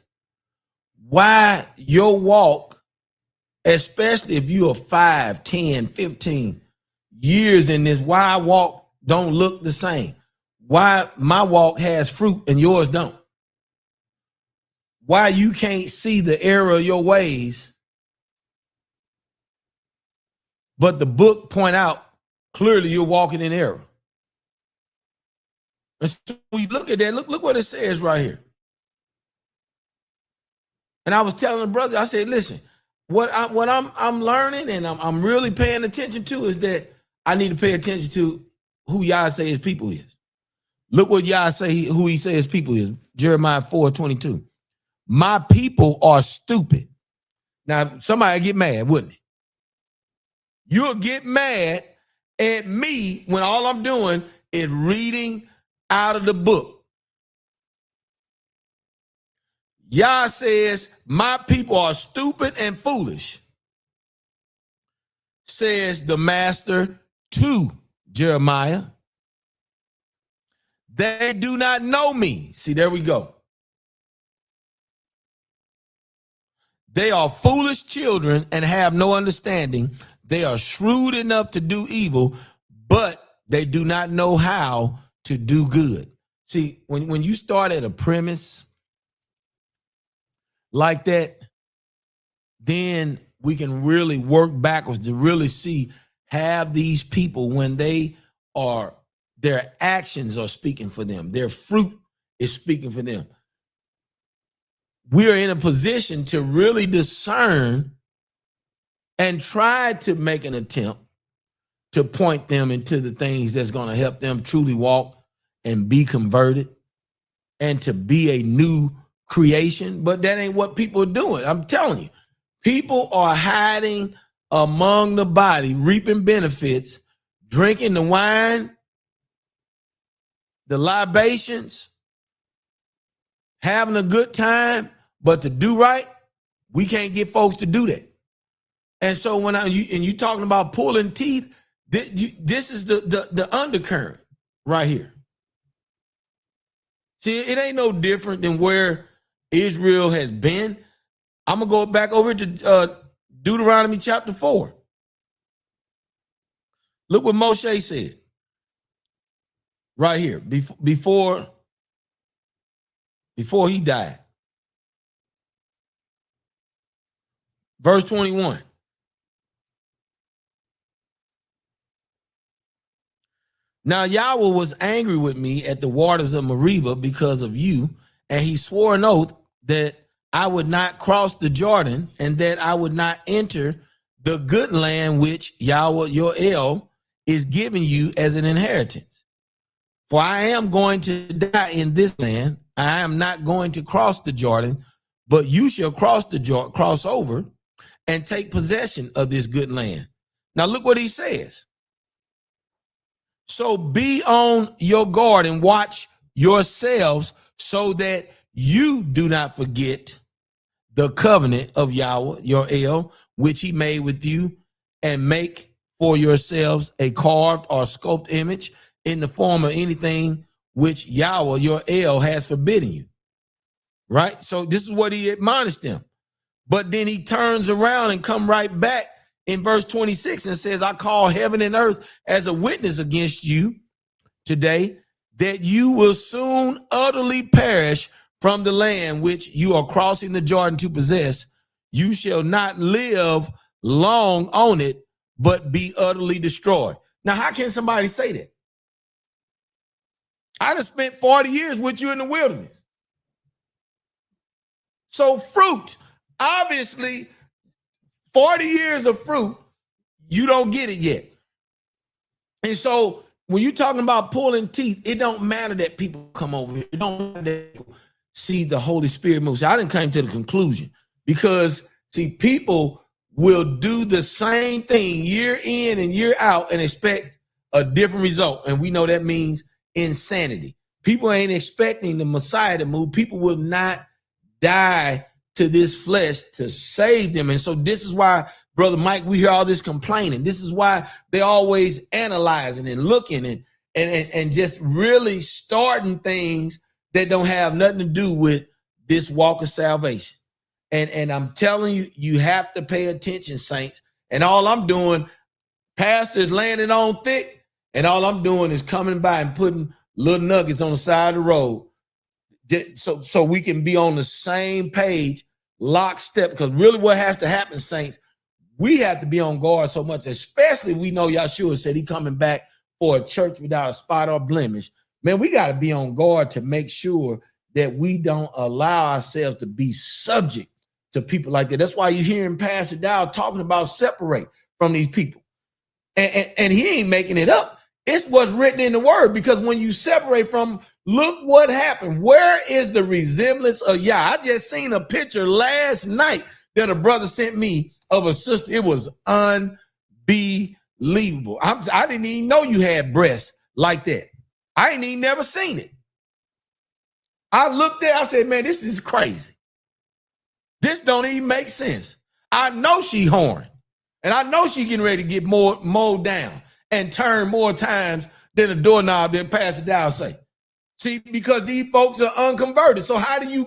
why your walk, especially if you are 5, 10, 15 years in this, why walk don't look the same? Why my walk has fruit and yours don't? Why you can't see the error of your ways but the book point out clearly you're walking in error. And so we look at that. Look what it says right here. And I was telling the brother, I said, listen, what I'm learning and I'm really paying attention to is that I need to pay attention to who Yah say his people is. Look what Yah say, who he says his people is. Jeremiah 4:22. My people are stupid. Now, somebody get mad, wouldn't it? You'll get mad at me when all I'm doing is reading out of the book. Yah says, my people are stupid and foolish, says the master to Jeremiah. They do not know me. See, there we go. They are foolish children and have no understanding. They are shrewd enough to do evil, but they do not know how to do good. See, when you start at a premise like that, then we can really work backwards to really see, have these people, when they are, their actions are speaking for them, their fruit is speaking for them. We are in a position to really discern and try to make an attempt to point them into the things that's going to help them truly walk and be converted and to be a new creation. But that ain't what people are doing. I'm telling you, people are hiding among the body, reaping benefits, drinking the wine, the libations, having a good time. But to do right, we can't get folks to do that. And so when you talking about pulling teeth, this is the undercurrent right here. See, it ain't no different than where Israel has been. I'm gonna go back over to Deuteronomy chapter 4. Look what Moshe said right here before he died. Verse 21. Now Yahweh was angry with me at the waters of Meribah because of you, and he swore an oath that I would not cross the Jordan and that I would not enter the good land which Yahweh your El is giving you as an inheritance. For I am going to die in this land. I am not going to cross the Jordan, but you shall cross over and take possession of this good land. Now look what he says. So be on your guard and watch yourselves so that you do not forget the covenant of Yahweh, your El, which he made with you, and make for yourselves a carved or sculpted image in the form of anything which Yahweh, your El, has forbidden you. Right? So this is what he admonished them. But then he turns around and come right back in verse 26 and says, I call heaven and earth as a witness against you today, that you will soon utterly perish from the land which you are crossing the Jordan to possess. You shall not live long on it, but be utterly destroyed. Now, how can somebody say that? I done spent 40 years with you in the wilderness. So fruit, obviously, 40 years of fruit, you don't get it yet. And so when you're talking about pulling teeth, it don't matter that people come over here. It don't matter that people see the Holy Spirit move. So I didn't come to the conclusion because, see, people will do the same thing year in and year out and expect a different result. And we know that means insanity. People ain't expecting the Messiah to move. People will not die to this flesh to save them. And so this is why, Brother Mike, we hear all this complaining. This is why they always analyzing and looking and just really starting things that don't have nothing to do with this walk of salvation. And I'm telling you, you have to pay attention, saints. And all I'm doing, pastors landing on thick, and all I'm doing is coming by and putting little nuggets on the side of the road so we can be on the same page, lockstep. Because really what has to happen, saints, we have to be on guard so much, especially we know Yahshua said he coming back for a church without a spot or blemish. Man, we got to be on guard to make sure that we don't allow ourselves to be subject to people like that. That's why you're hearing Pastor Dow talking about separate from these people. And he ain't making it up. It's what's written in the word, because when you separate from, look what happened. Where is the resemblance of Yah? I just seen a picture last night that a brother sent me of a sister. It was unbelievable. I didn't even know you had breasts like that. I ain't even never seen it. I looked there, I said, man, this is crazy. This don't even make sense. I know she horned, and I know she getting ready to get more mowed down and turn more times than a doorknob, than Pastor Dow say. See, because these folks are unconverted. So how do you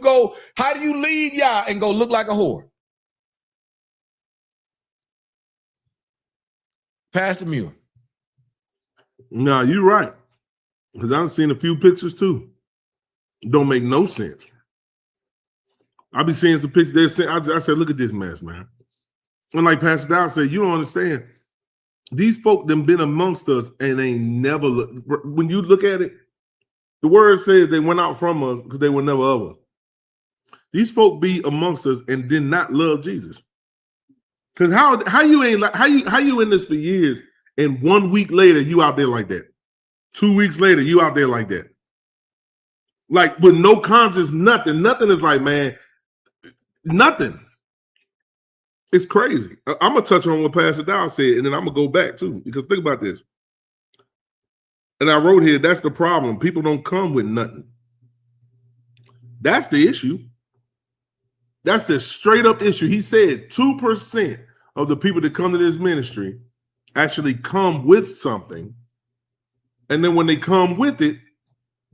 leave Yah and go look like a whore? Pastor Muir. No, you're right. Because I've seen a few pictures too. Don't make no sense. I be seeing some pictures. I said, look at this mess, man. And like Pastor Dow said, you don't understand. These folk them been amongst us and they never look. When you look at it, the word says they went out from us because they were never of us. These folk be amongst us and did not love Jesus. Because how you in this for years and 1 week later you out there like that? 2 weeks later you out there like that? Like with no conscience, nothing. Nothing is like, man, nothing. It's crazy. I'm gonna touch on what Pastor Dow said, and then I'm gonna go back too. Because think about this. And I wrote here, that's the problem. People don't come with nothing. That's the issue. That's the straight up issue. He said 2% of the people that come to this ministry actually come with something. And then when they come with it,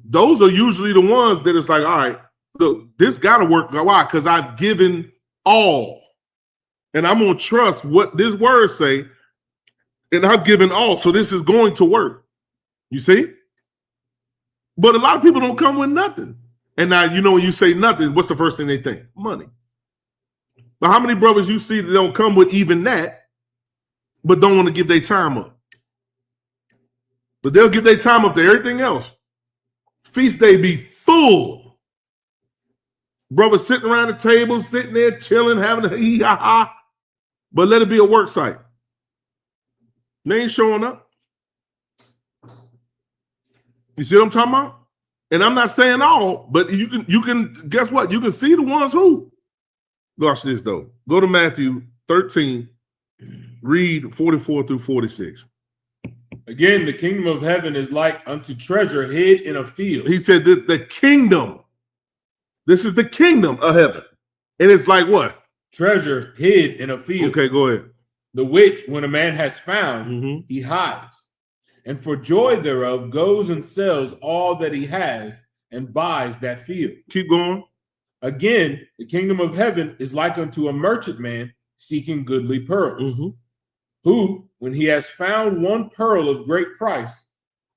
those are usually the ones that it's like, all right, look, this got to work. Why? Because I've given all. And I'm going to trust what this word say. And I've given all. So this is going to work. You see? But a lot of people don't come with nothing. And now, you know, when you say nothing, what's the first thing they think? Money. But how many brothers you see that don't come with even that, but don't want to give their time up? But they'll give their time up to everything else. Feast day be full. Brothers sitting around the table, sitting there, chilling, having a hee-ha-ha. But let it be a work site. They ain't showing up. You see what I'm talking about? And I'm not saying all, but you can guess what? You can see the ones who. Watch this though. Go to Matthew 13, read 44 through 46. Again, the kingdom of heaven is like unto treasure hid in a field. He said that the kingdom, this is the kingdom of heaven. And it's like what? Treasure hid in a field. Okay, go ahead. The which, when a man has found, he hides. And for joy thereof goes and sells all that he has and buys that field. Keep going. Again, the kingdom of heaven is like unto a merchant man seeking goodly pearls, who, when he has found one pearl of great price,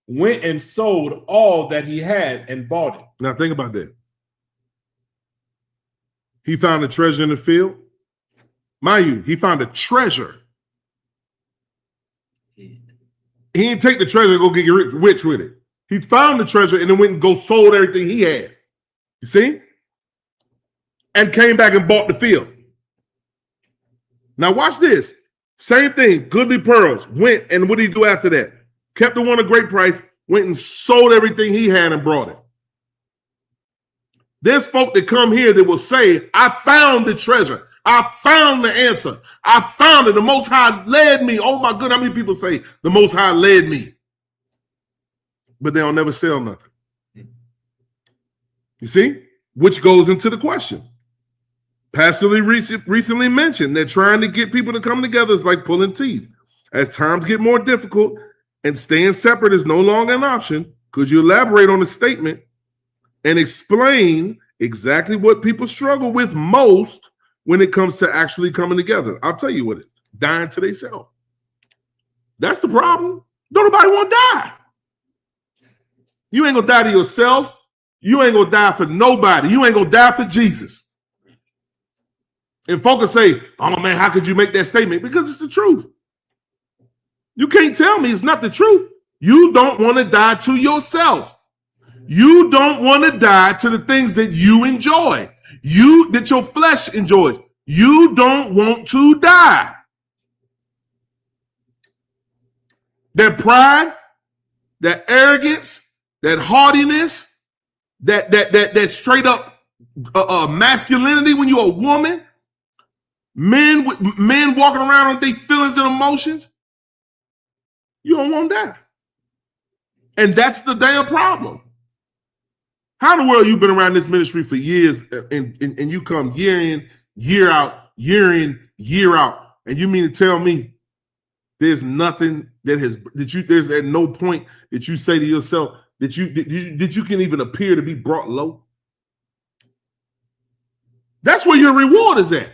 went and sold all that he had and bought it. Now think about that. He found a treasure in the field. Mind you, he found a treasure. He didn't take the treasure and go get rich with it. He found the treasure and then went and sold everything he had. You see? And came back and bought the field. Now watch this. Same thing. Goodly pearls. Went and what did he do after that? Kept the one at great price. Went and sold everything he had and brought it. There's folk that come here that will say, I found the treasure. I found the answer. I found it. The Most High led me. Oh my goodness. How many people say the Most High led me? But they'll never sell nothing. You see? Which goes into the question. Pastor Lee recently mentioned that trying to get people to come together is like pulling teeth. As times get more difficult and staying separate is no longer an option, could you elaborate on the statement and explain exactly what people struggle with most when it comes to actually coming together? I'll tell you what it is. Dying to themselves. That's the problem. Don't nobody want to die. You ain't going to die to yourself. You ain't going to die for nobody. You ain't going to die for Jesus. And folks say, oh man, how could you make that statement? Because it's the truth. You can't tell me it's not the truth. You don't want to die to yourself. You don't want to die to the things that you enjoy, that your flesh enjoys. You don't want to die. That pride, that arrogance, that haughtiness, that straight up masculinity when you're a woman, men walking around on their feelings and emotions, you don't want to die. And that's the damn problem. How in the world you been around this ministry for years and you come year in, year out, year out, and you mean to tell me there's nothing there's at no point that you say to yourself that you can even appear to be brought low? That's where your reward is at.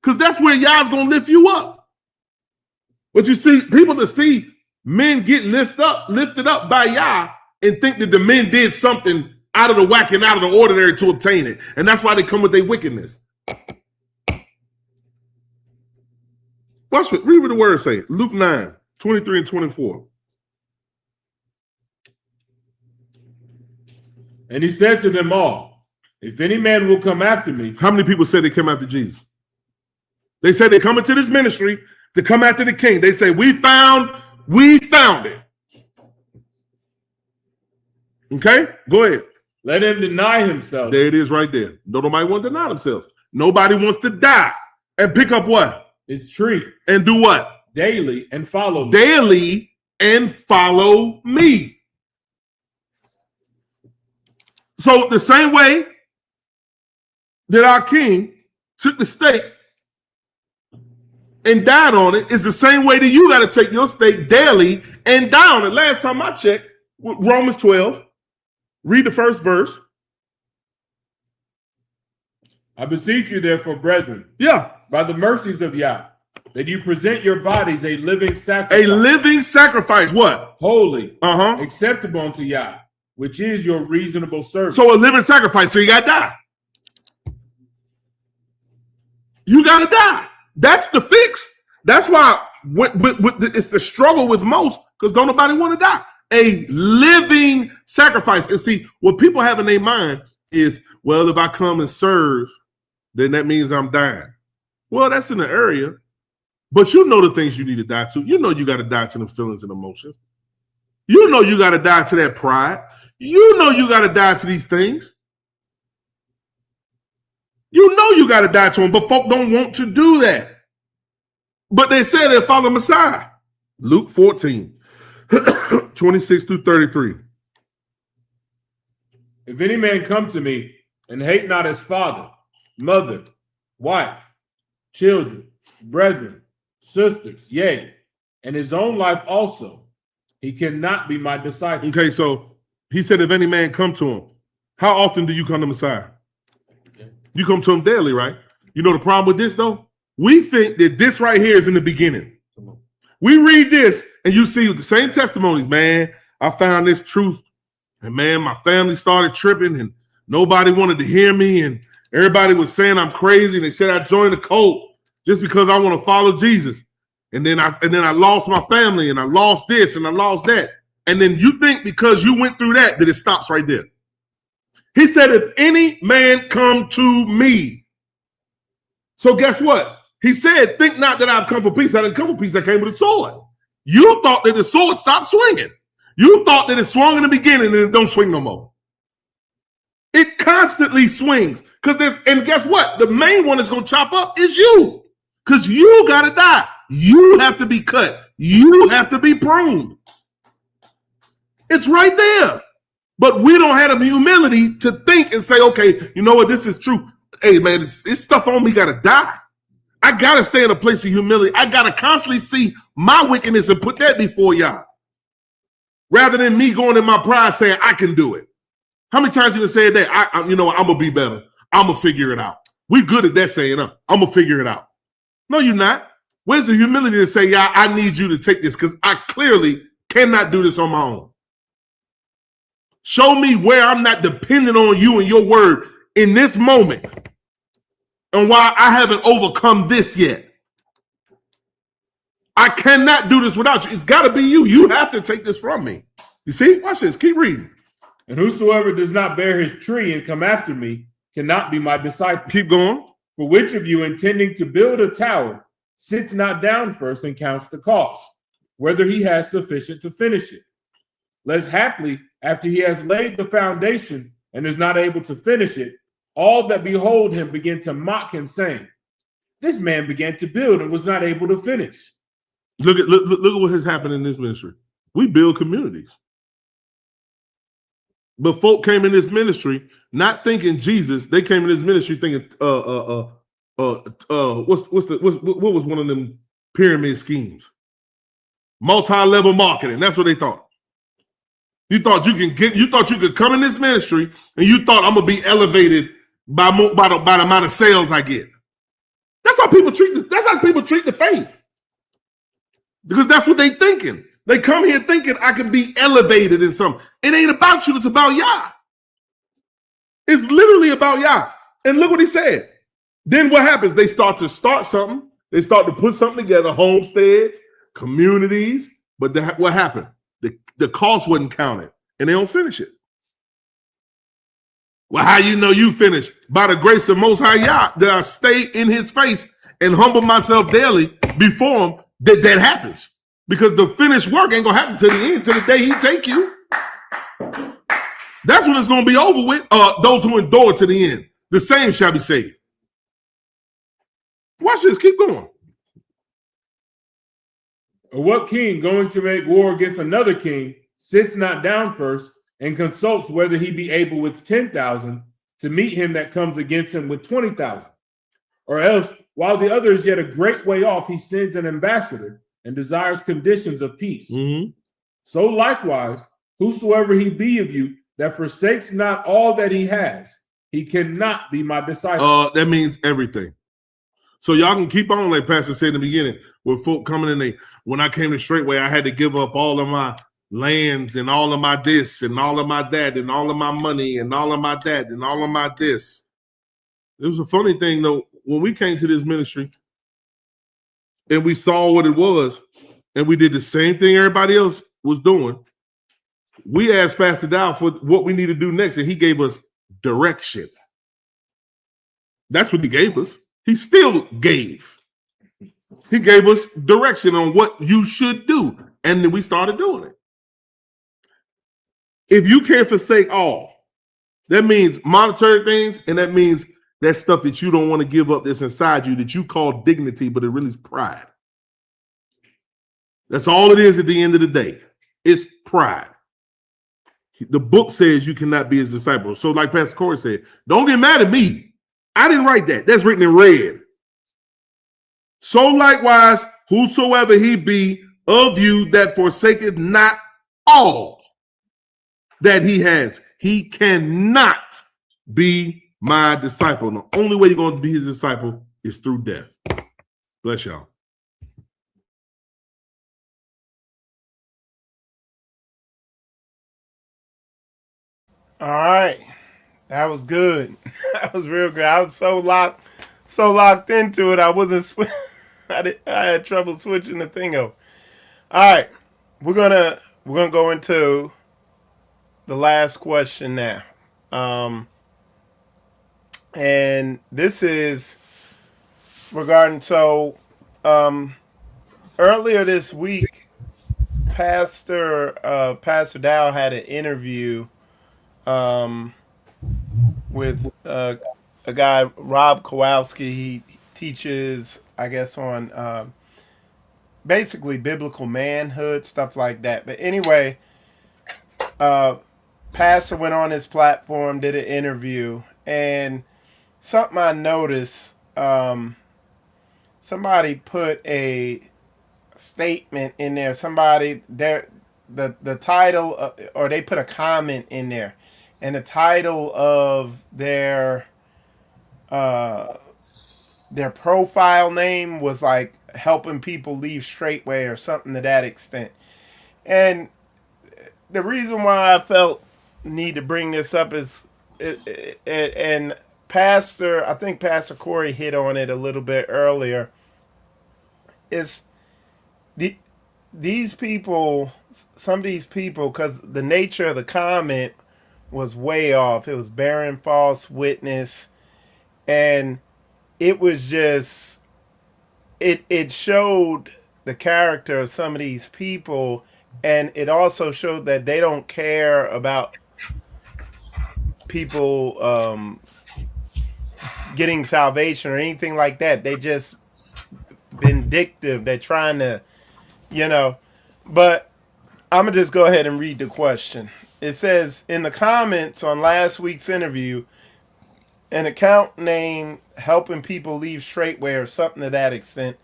Because that's where Yah's gonna lift you up. But you see, people that see men get lifted up by Yah and think that the men did something out of the whack and out of the ordinary to obtain it. And that's why they come with their wickedness. Read what the word say. Luke 9, 23 and 24. And he said to them all, if any man will come after me. How many people said they come after Jesus? They said they come into this ministry to come after the king. They say, we found it. Okay, go ahead. Let him deny himself. There it is right there. Nobody wants to deny themselves. Nobody wants to die and pick up what? His tree. And do what? Daily and follow me. Daily and follow me. So the same way that our king took the stake and died on it is the same way that you got to take your stake daily and die on it. Last time I checked, with Romans 12, read the first verse. I beseech you, therefore, brethren, by the mercies of Yah, that you present your bodies a living sacrifice. A living sacrifice, what? Holy, acceptable unto Yah, which is your reasonable service. So a living sacrifice, so you got to die. You got to die. That's the fix. That's why it's the struggle with most, because don't nobody want to die. A living sacrifice. And see, what people have in their mind is, well, if I come and serve, then that means I'm dying. Well, that's in the area. But you know the things you need to die to. You know you got to die to the feelings and emotions. You know you got to die to that pride. You know you got to die to these things. You know you got to die to them, but folk don't want to do that. But they say they follow Messiah. Luke 14, 26 through 33. If any man come to me and hate not his father, mother, wife, children, brethren, sisters, yea, and his own life also, he cannot be my disciple. Okay, so he said, if any man come to him, how often do you come to Messiah? You come to him daily, right? You know the problem with this, though? We think that this right here is in the beginning. We read this, and you see the same testimonies, man. I found this truth, and man, my family started tripping, and nobody wanted to hear me, and everybody was saying I'm crazy, and they said I joined a cult just because I want to follow Jesus. And then I lost my family, and I lost this, and I lost that. And then you think because you went through that it stops right there. He said, if any man come to me. So guess what? He said, think not that I've come for peace. I didn't come for peace. I came with a sword. You thought that the sword stopped swinging. You thought that it swung in the beginning and it don't swing no more. It constantly swings. And guess what? The main one that's going to chop up is you. Because you got to die. You have to be cut. You have to be pruned. It's right there. But we don't have the humility to think and say, okay, you know what? This is true. Hey, man, this stuff on me got to die. I got to stay in a place of humility. I got to constantly see my wickedness and put that before y'all. Rather than me going in my pride saying, I can do it. How many times you have said that? I'm going to be better. I'm going to figure it out. We good at that saying, I'm going to figure it out. No, you're not. Where's the humility to say, yeah, I need you to take this because I clearly cannot do this on my own. Show me where I'm not dependent on you and your word in this moment. and why I haven't overcome this yet. I cannot do this without you. It's got to be you. You have to take this from me. You see? Watch this. Keep reading. And whosoever does not bear his tree and come after me cannot be my disciple. Keep going. For which of you, intending to build a tower, sits not down first and counts the cost, whether he has sufficient to finish it? Lest haply, after he has laid the foundation and is not able to finish it, all that behold him begin to mock him, saying, this man began to build and was not able to finish. Look at what has happened in this ministry. We build communities. But folk came in this ministry not thinking Jesus. They came in this ministry thinking, what was one of them pyramid schemes? Multi-level marketing. That's what they thought. You thought you could come in this ministry and you thought I'm gonna be elevated by the amount of sales I get. That's how people treat the faith. Because that's what they thinking. They come here thinking I can be elevated in something. It ain't about you, it's about Yah. It's literally about Yah. And look what he said. Then what happens? They start something. They start to put something together, homesteads, communities. But what happened? The cost wasn't counted, and they don't finish it. Well, how you know you finished? By the grace of Most High Yah, that I stay in his face and humble myself daily before him, that happens. Because the finished work ain't going to happen to the end, to the day he take you. That's when it's going to be over with. Those who endure to the end, the same shall be saved. Watch this. Keep going. Or what king going to make war against another king sits not down first and consults whether he be able with 10,000 to meet him that comes against him with 20,000? Or else, while the other is yet a great way off, he sends an ambassador and desires conditions of peace. Mm-hmm. So likewise, whosoever he be of you that forsakes not all that he has, he cannot be my disciple. That means everything. So y'all can keep on, like Pastor said in the beginning, with folk coming in. When I came to Straightway, I had to give up all of my lands and all of my this and all of my that and all of my money and all of my that and all of my this. It was a funny thing, though. When we came to this ministry and we saw what it was, and we did the same thing everybody else was doing, we asked Pastor Dow for what we need to do next, and he gave us direction. That's what he gave us. He still gave. He gave us direction on what you should do, and then we started doing it. If you can't forsake all, that means monetary things, and that means that stuff that you don't want to give up that's inside you that you call dignity, but it really is pride. That's all it is at the end of the day. It's pride. The book says you cannot be his disciple. So like Pastor Corey said, don't get mad at me. I didn't write that. That's written in red. So likewise, whosoever he be of you that forsaketh not all that he has, he cannot be my disciple. The only way you're going to be his disciple is through death. Bless y'all. All right. That was good. That was real good. I was so locked into it. I wasn't I had trouble switching the thing over. All right. We're gonna go into the last question now. And this is regarding earlier this week, Pastor Dow had an interview with a guy, Rob Kowalski. He teaches, I guess, on basically biblical manhood, stuff like that. But anyway, Pastor went on his platform, did an interview, and something I noticed, somebody put a statement in there. The title, or they put a comment in there, and the title of their profile name was like helping people leave Straightway or something to that extent. And the reason why I felt need to bring this up is, and I think Pastor Corey hit on it a little bit earlier. It's these people, some of these people, because the nature of the comment was way off. It was bearing false witness, and it was just it showed the character of some of these people, and it also showed that they don't care about people getting salvation or anything like that. They just vindictive. They're trying to, but I'm gonna just go ahead and read the question. It says in the comments on last week's interview, an account named Helping People Leave Straightway or something to that extent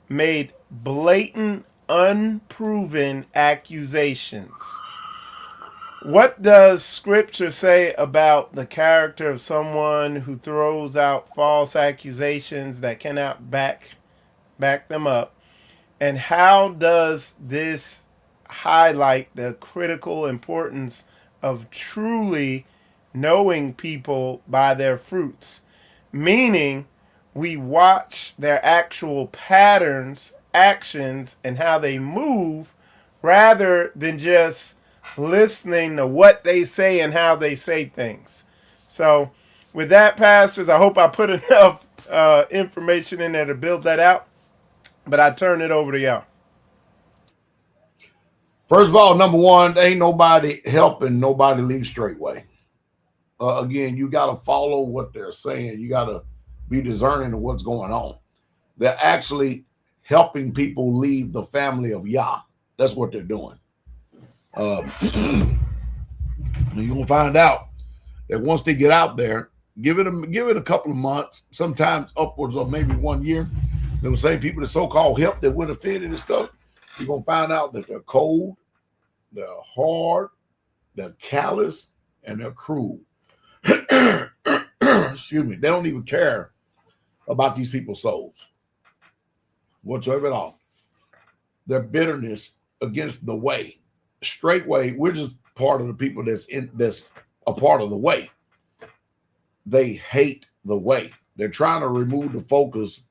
made blatant, unproven accusations. What does scripture say about the character of someone who throws out false accusations that cannot back them up? And how does this highlight the critical importance of truly knowing people by their fruits? Meaning, we watch their actual patterns, actions, and how they move rather than just listening to what they say and how they say things. So, with that, pastors, I hope I put enough information in there to build that out. But I turn it over to y'all. First of all, number one, ain't nobody helping nobody leave straightway. Again, you got to follow what they're saying. You got to be discerning of what's going on. They're actually helping people leave the family of Yah. That's what they're doing. You're going to find out that once they get out there, give it a couple of months, sometimes upwards of maybe 1 year. Them same people that so-called help that went offended and stuff, you're going to find out that they're cold, they're hard, they're callous, and they're cruel. Excuse me. They don't even care about these people's souls whatsoever at all. Their bitterness against the way. Straight way, we're just part of the people that's a part of the way. They hate the way. They're trying to remove the focus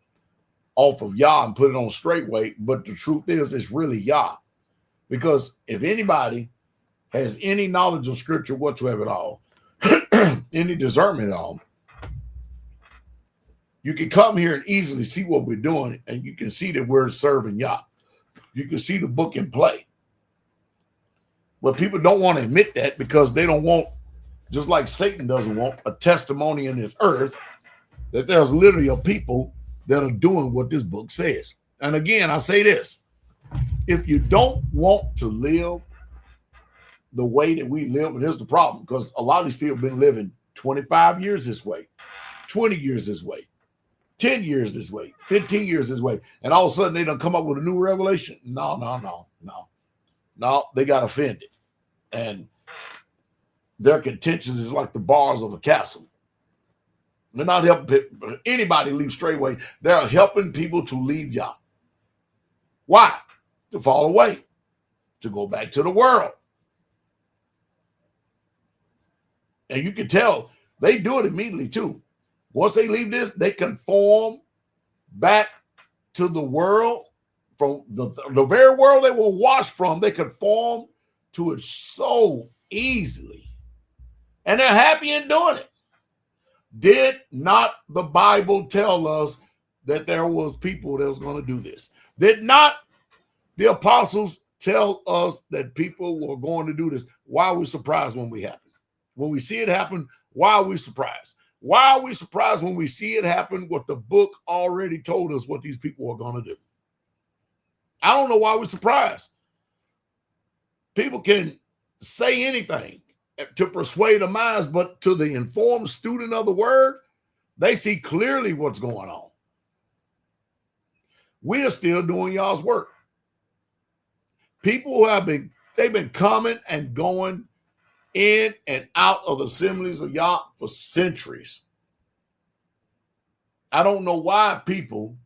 off of Yah and put it on straight way, but the truth is it's really Yah. Because if anybody has any knowledge of scripture whatsoever at all, any discernment at all, you can come here and easily see what we're doing, and you can see that we're serving Yah. You can see the book in play. But people don't want to admit that because they don't want, just like Satan doesn't want, a testimony in this earth that there's literally a people that are doing what this book says. And again, I say this. If you don't want to live the way that we live, and here's the problem, because a lot of these people have been living 25 years this way, 20 years this way, 10 years this way, 15 years this way, and all of a sudden they done come up with a new revelation. No, they got offended. And their contentions is like the bars of a castle. They're not helping anybody leave straightway. They're helping people to leave Yah. Why? To fall away, to go back to the world. And you can tell they do it immediately too. Once they leave this, they conform back to the world, from the very world they were washed from. They conform to it so easily. And they're happy in doing it. Did not the Bible tell us that there was people that was going to do this? Did not the apostles tell us that people were going to do this? Why are we surprised when we happen? When we see it happen, why are we surprised? Why are we surprised when we see it happen, what the book already told us what these people are going to do? I don't know why we're surprised. People can say anything to persuade the minds, but to the informed student of the word, they see clearly what's going on. We are still doing y'all's work. People who they've been coming and going in and out of the assemblies of Yah for centuries. I don't know why people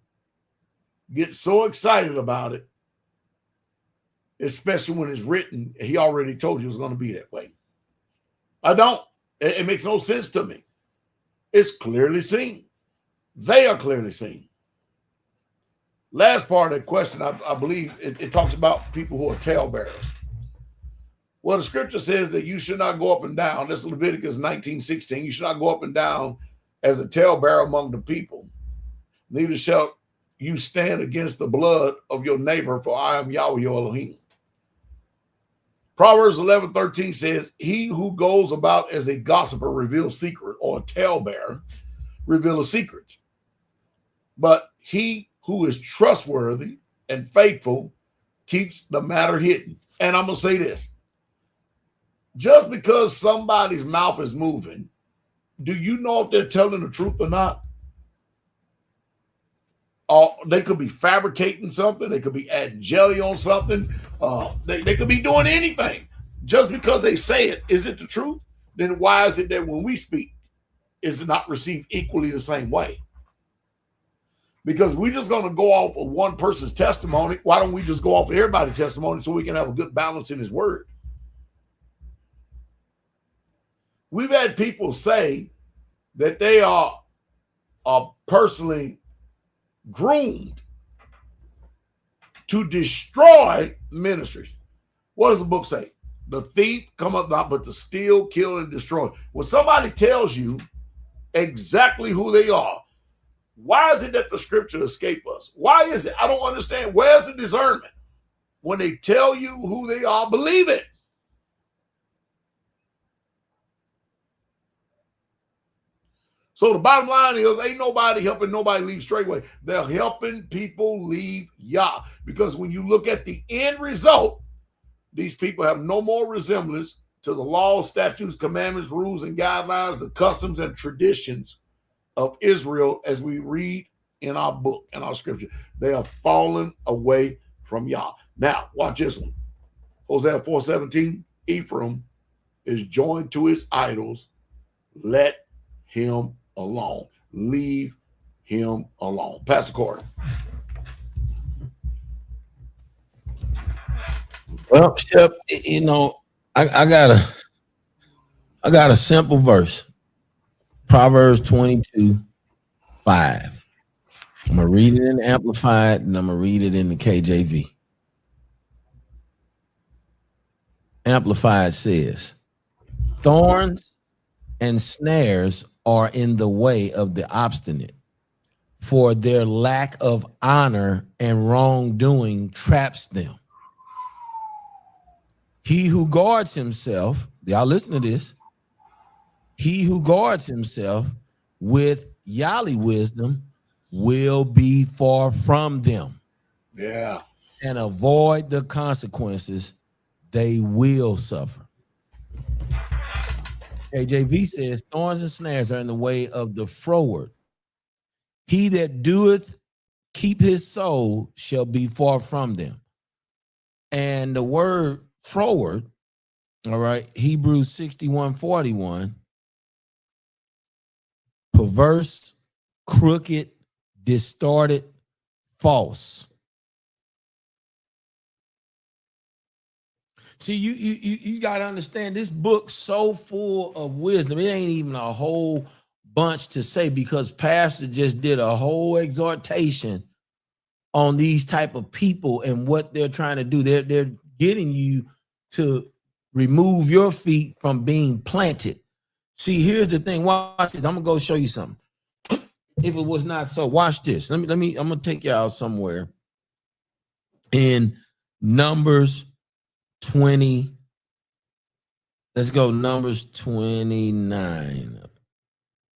get so excited about it, especially when it's written. He already told you it was going to be that way. I don't. It makes no sense to me. It's clearly seen. They are clearly seen. Last part of the question, I believe it talks about people who are talebearers. Well, the scripture says that you should not go up and down. This is Leviticus 19:16. You should not go up and down as a talebearer among the people. Neither shall you stand against the blood of your neighbor, for I am Yahweh your Elohim. Proverbs 11:13 says, he who goes about as a gossiper reveals secret, or a talebearer reveals secrets. But he who is trustworthy and faithful keeps the matter hidden. And I'm going to say this. Just because somebody's mouth is moving, do you know if they're telling the truth or not? They could be fabricating something. They could be adding jelly on something. They could be doing anything. Just because they say it, is it the truth? Then why is it that when we speak, is it not received equally the same way? Because we're just going to go off of one person's testimony. Why don't we just go off of everybody's testimony so we can have a good balance in his word? We've had people say that they are personally groomed to destroy ministries. What does the book say? The thief cometh not but to steal, kill, and destroy. When somebody tells you exactly who they are, why is it that the scripture escape us? Why is it? I don't understand. Where's the discernment? When they tell you who they are, believe it. So the bottom line is, ain't nobody helping nobody leave straightway. They're helping people leave Yah. Because when you look at the end result, these people have no more resemblance to the laws, statutes, commandments, rules, and guidelines, the customs and traditions of Israel as we read in our book, in our scripture. They are fallen away from Yah. Now, watch this one. Hosea 4:17, Ephraim is joined to his idols. Let him alone. Leave him alone. Pastor Corey. Well, Shep, you know, I got a simple verse. Proverbs 22:5. I'm gonna read it in the Amplified, and I'm gonna read it in the KJV. Amplified says, thorns and snares are in the way of the obstinate, for their lack of honor and wrongdoing traps them. He who guards himself, y'all listen to this, he who guards himself with Yahweh wisdom will be far from them. Yeah. And avoid the consequences they will suffer. KJV says, thorns and snares are in the way of the froward. He that doeth keep his soul shall be far from them. And the word froward, all right, Hebrews 61:41, perverse, crooked, distorted, false. See, you got to understand, this book's so full of wisdom. It ain't even a whole bunch to say, because Pastor just did a whole exhortation on these type of people and what they're trying to do. They're getting you to remove your feet from being planted. See, here's the thing. Watch this. I'm gonna go show you something. If it was not so, watch this. I'm gonna take y'all somewhere in Numbers 20. Let's go Numbers 29.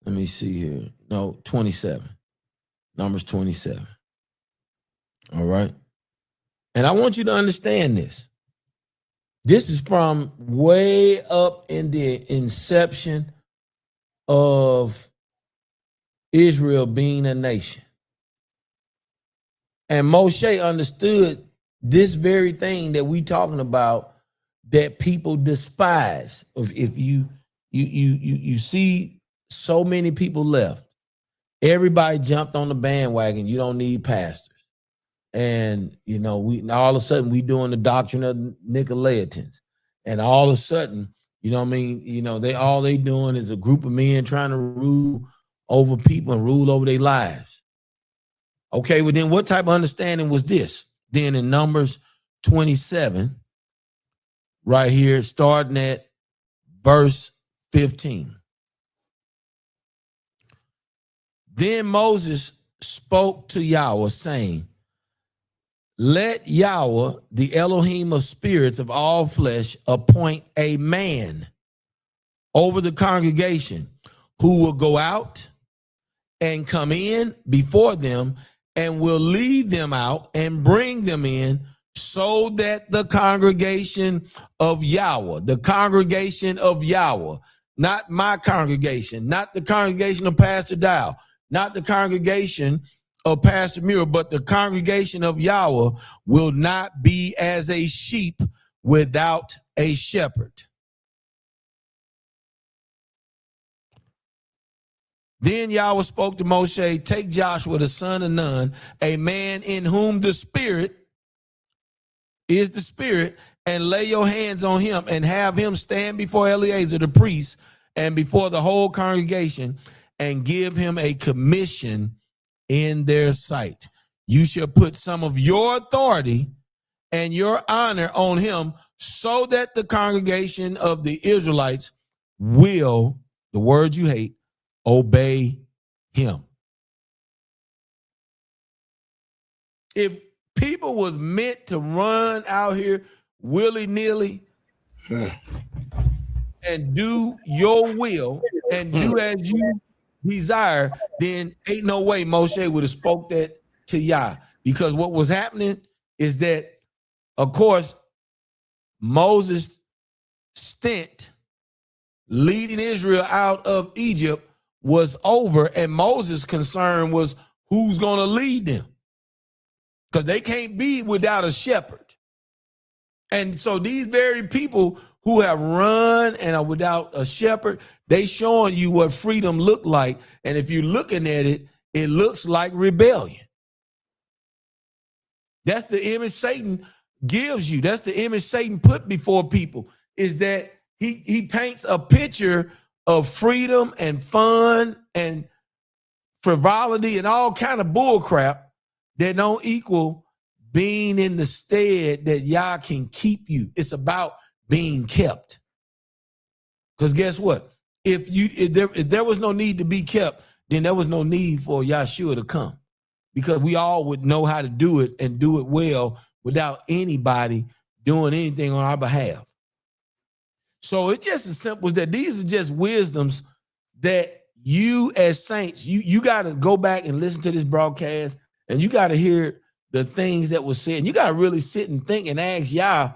Let me see here. No, 27. Numbers 27. All right. And I want you to understand this. This is from way up in the inception of Israel being a nation. And Moshe understood this very thing that we talking about, that people despise. If you see so many people left, everybody jumped on the bandwagon. You don't need pastors. And, you know, we all of a sudden we doing the doctrine of Nicolaitans. And all of a sudden, you know what I mean? You know, all they doing is a group of men trying to rule over people and rule over their lives. Okay, well then what type of understanding was this? Then in Numbers 27, right here, starting at verse 15. Then Moses spoke to Yahweh, saying, let Yahweh, the Elohim of spirits of all flesh, appoint a man over the congregation who will go out and come in before them and will lead them out and bring them in, so that the congregation of Yahweh, not my congregation, not the congregation of Pastor Dow, not the congregation of Pastor Muir, but the congregation of Yahweh will not be as a sheep without a shepherd. Then Yahweh spoke to Moshe, take Joshua the son of Nun, a man in whom the Spirit is the Spirit, and lay your hands on him and have him stand before Eleazar the priest and before the whole congregation, and give him a commission in their sight. You shall put some of your authority and your honor on him, so that the congregation of the Israelites will, the word you hate, obey him. If people was meant to run out here willy-nilly and do your will and do as you desire, then ain't no way Moshe would have spoke that to Yah. Because what was happening is that, of course, Moses' stint leading Israel out of Egypt was over, and Moses' concern was who's going to lead them, because they can't be without a shepherd. And so these very people who have run and are without a shepherd, they showing you what freedom look like. And if you're looking at it, it looks like rebellion. That's the image Satan gives you. That's the image Satan put before people, is that he paints a picture of freedom and fun and frivolity and all kind of bull crap that don't equal being in the stead that Yah can keep you. It's about being kept. Because guess what? If there was no need to be kept, then there was no need for Yahshua to come, because we all would know how to do it and do it well without anybody doing anything on our behalf. So it's just as simple as that. These are just wisdoms that you as saints, you got to go back and listen to this broadcast, and you got to hear the things that was said. And you got to really sit and think and ask Yah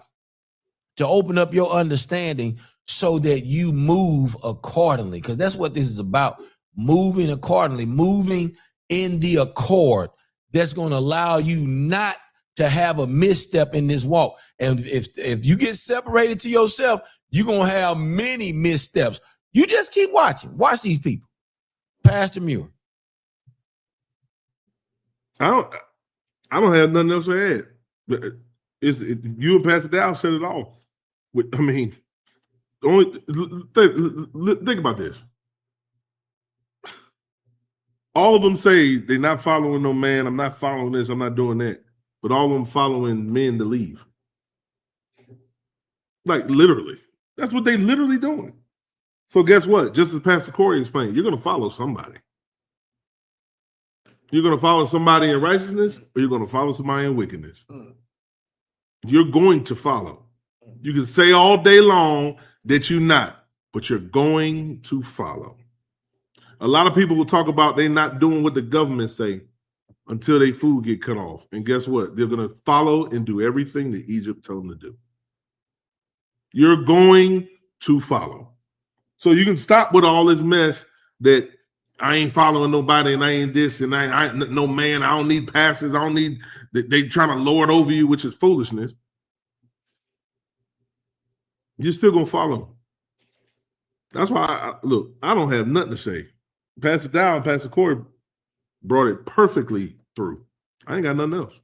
to open up your understanding so that you move accordingly, because that's what this is about. Moving accordingly, moving in the accord that's going to allow you not to have a misstep in this walk. And if you get separated to yourself, you're going to have many missteps. You just keep watching. Watch these people. Pastor Muir. I don't have nothing else to add. You and Pastor Dow said it all. I mean, think about this. All of them say they're not following no man. I'm not following this. I'm not doing that. But all of them following men to leave. Like literally. That's what they literally doing. So guess what? Just as Pastor Corey explained, you're going to follow somebody. You're going to follow somebody in righteousness, or you're going to follow somebody in wickedness. You're going to follow. You can say all day long that you're not, but you're going to follow. A lot of people will talk about they not doing what the government say until their food get cut off. And guess what? They're going to follow and do everything that Egypt told them to do. You're going to follow. So you can stop with all this mess that I ain't following nobody and I ain't this and I no man. I don't need passes. I don't need they trying to lord over you, which is foolishness. You're still going to follow. That's why, I don't have nothing to say. Pastor Dow and Pastor Corey brought it perfectly through. I ain't got nothing else.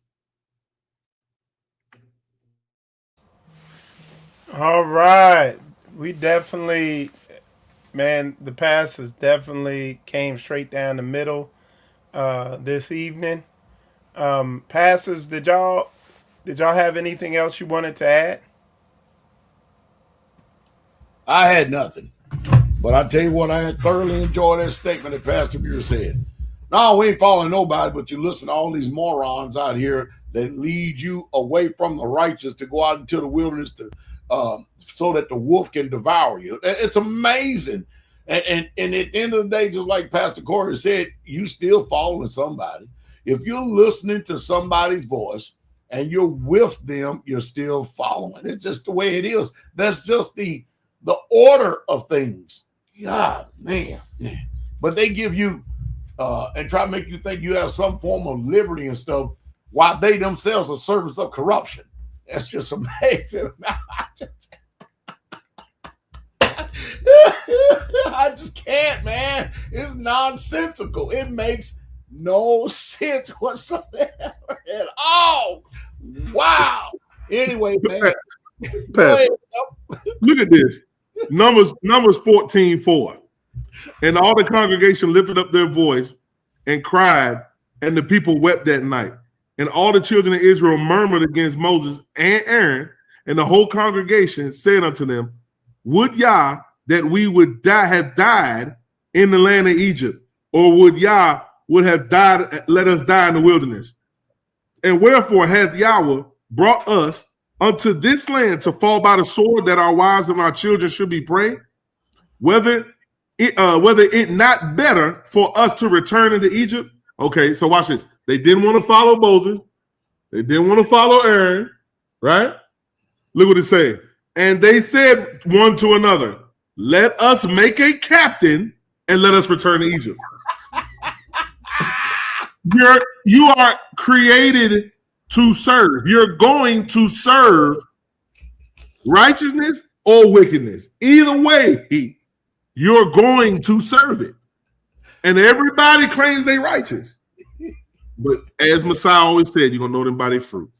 All right. We definitely man, the pastors definitely came straight down the middle this evening. Pastors, did y'all have anything else you wanted to add? I had nothing. But I tell you what, I had thoroughly enjoyed that statement that Pastor Muir said. No, we ain't following nobody, but you listen to all these morons out here that lead you away from the righteous to go out into the wilderness to so that the wolf can devour you. It's amazing. And at the end of the day, just like Pastor Corey said, you still following somebody. If you're listening to somebody's voice and you're with them, you're still following. It's just the way it is. That's just the order of things. God, man. But they give you and try to make you think you have some form of liberty and stuff while they themselves are servants of corruption. That's just amazing. I just can't, man. It's nonsensical. It makes no sense whatsoever at all. Wow. Anyway, man. Pastor, look at this. Numbers 14:4. And all the congregation lifted up their voice and cried, and the people wept that night. And all the children of Israel murmured against Moses and Aaron, and the whole congregation said unto them, would Yah that we would have died in the land of Egypt, or would Yah would have died, let us die in the wilderness? And wherefore hath Yahweh brought us unto this land to fall by the sword, that our wives and our children should be prey? Whether it not better for us to return into Egypt? Okay, so watch this. They didn't want to follow Moses. They didn't want to follow Aaron, right? Look what it says. And they said one to another, let us make a captain and let us return to Egypt. You are created to serve. You're going to serve righteousness or wickedness. Either way, you're going to serve it. And everybody claims they righteous. But as Messiah always said, you're going to know them by their fruit.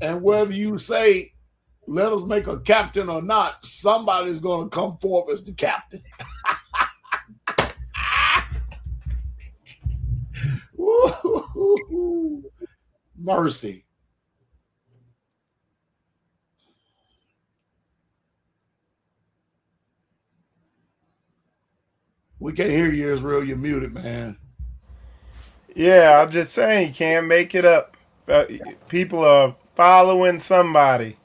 And whether you say, let us make a captain or not, somebody's going to come forth as the captain. Mercy. We can't hear you, Israel. You're muted, man. Yeah, I'm just saying, you can't make it up. People are following somebody.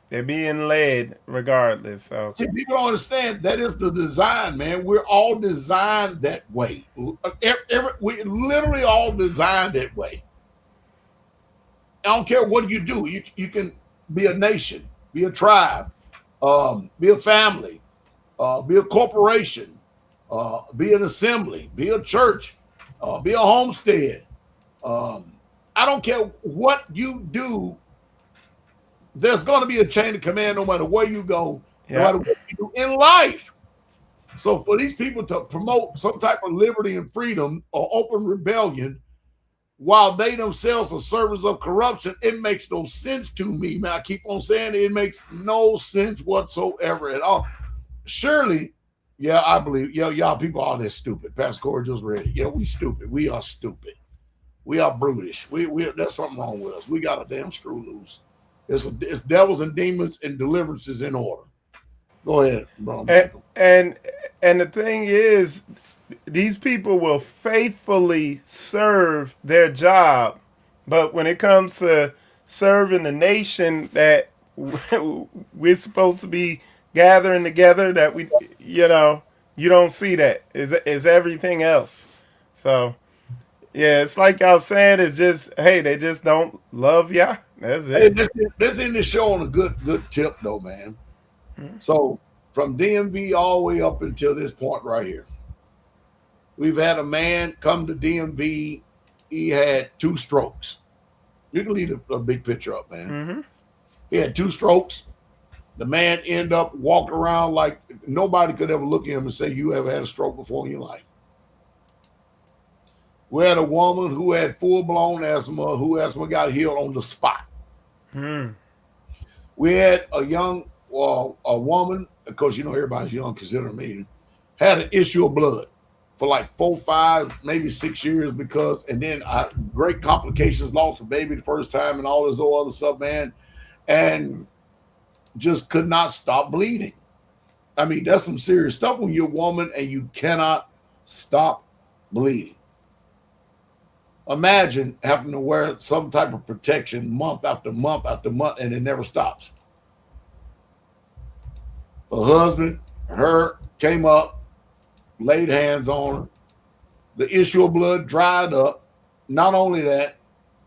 They're being led regardless. So see, people don't understand that is the design, man. We're all designed that way. We literally all designed that way. I don't care what you do. You can be a nation, be a tribe, be a family, be a corporation, be an assembly, be a church, be a homestead. I don't care what you do. There's going to be a chain of command no matter where you go, no matter what you do in life. So for these people to promote some type of liberty and freedom or open rebellion while they themselves are servants of corruption, it makes no sense to me, man. I keep on saying it makes no sense whatsoever at all. Surely, yeah, I believe, y'all people are this stupid. Pastor Corey just read it. Yeah, we stupid. We are stupid. We are brutish. We there's something wrong with us. We got a damn screw loose. It's devils and demons and deliverances in order. Go ahead, bro. And the thing is, these people will faithfully serve their job, but when it comes to serving the nation that we're supposed to be gathering together, that you don't see that. It's everything else. So yeah, it's like I was saying, it's just, hey, they just don't love ya. That's it. Hey, this in this show on a good tip though, man. So from DMV all the way up until this point right here, we've had a man come to DMV. He had 2 strokes. You can leave a big picture up, man. Mm-hmm. He had 2 strokes. The man ended up walking around like nobody could ever look at him and say, you ever had a stroke before in your life. We had a woman who had full-blown asthma, who asthma got healed on the spot. We had a young a woman because, you know, everybody's young considering me, had an issue of blood for like 4, 5, maybe 6 years and then great complications, lost a baby the first time and all this other stuff, man. And just could not stop bleeding. I mean, that's some serious stuff when you're a woman and you cannot stop bleeding. Imagine having to wear some type of protection month after month after month, and it never stops. The husband, her, came up, laid hands on her. The issue of blood dried up. Not only that,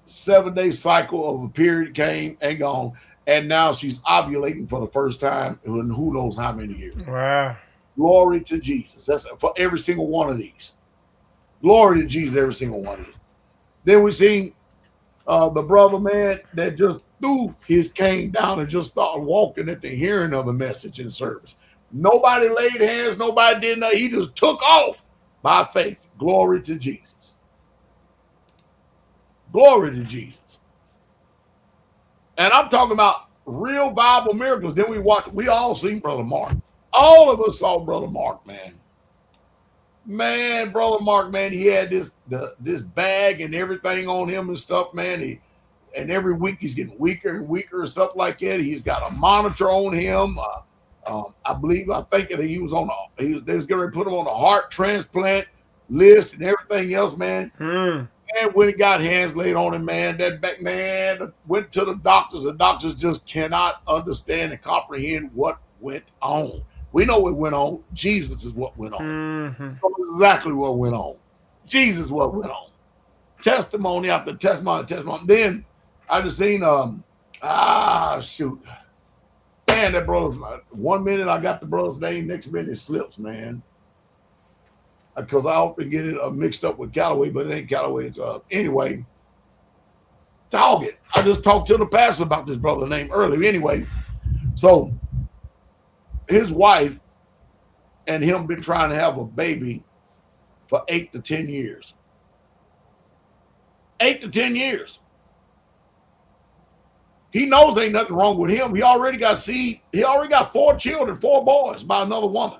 7-day cycle of a period came and gone. And now she's ovulating for the first time in who knows how many years. Wow. Glory to Jesus. That's for every single one of these. Glory to Jesus, every single one of these. Then we seen the brother, man, that just threw his cane down and just started walking at the hearing of the message in service. Nobody laid hands. Nobody did nothing. He just took off by faith. Glory to Jesus. Glory to Jesus. And I'm talking about real Bible miracles. Then we all seen Brother Mark. All of us saw Brother Mark, man. Man, Brother Mark, man, he had this bag and everything on him and stuff, man. And every week he's getting weaker and weaker and stuff like that. He's got a monitor on him. I think that he was they was going to put him on a heart transplant list and everything else, man. And when he got hands laid on him, man, that back man went to the doctors. The doctors just cannot understand and comprehend what went on. We know what went on. Jesus is what went on. That's exactly what went on. Jesus is what went on. Testimony after testimony, testimony. Then I just seen shoot. Man, that brother's 1 minute I got the brother's name, next minute it slips, man. Because I often get it mixed up with Callaway, but it ain't Callaway. It's anyway. Target. I just talked to the pastor about this brother name earlier. Anyway, so his wife and him been trying to have a baby for 8 to 10 years. 8 to 10 years. He knows ain't nothing wrong with him. He already got seed. He already got 4 children, 4 boys by another woman.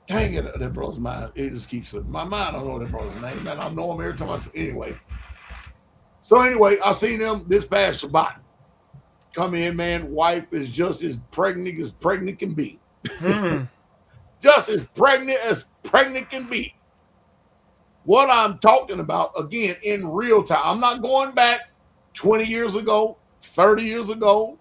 Dang it, that brother's mind. It just keeps slipping. My mind, I don't know that brother's name, man. I know him every time I see. Anyway. So anyway, I seen him this past Shabbat. Come in, man. Wife is just as pregnant can be. Just as pregnant can be. What I'm talking about, again, in real time. I'm not going back 20 years ago, 30 years ago.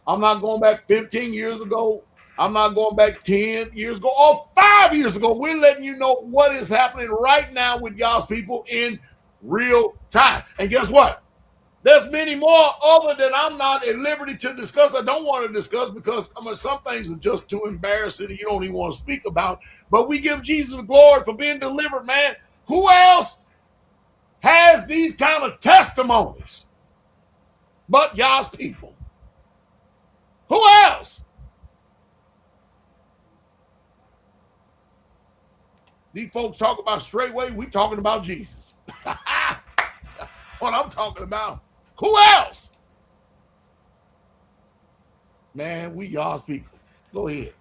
I'm not going back 15 years ago. I'm not going back 10 years ago or 5 years ago. We're letting you know what is happening right now with God's people in real time. And guess what? There's many more other than I'm not at liberty to discuss. I don't want to discuss because some things are just too embarrassing that you don't even want to speak about. But we give Jesus the glory for being delivered, man. Who else has these kind of testimonies but God's people? Who else? These folks talk about straightway. We talking about Jesus. What I'm talking about. Who else? Man, we God's people. Go ahead.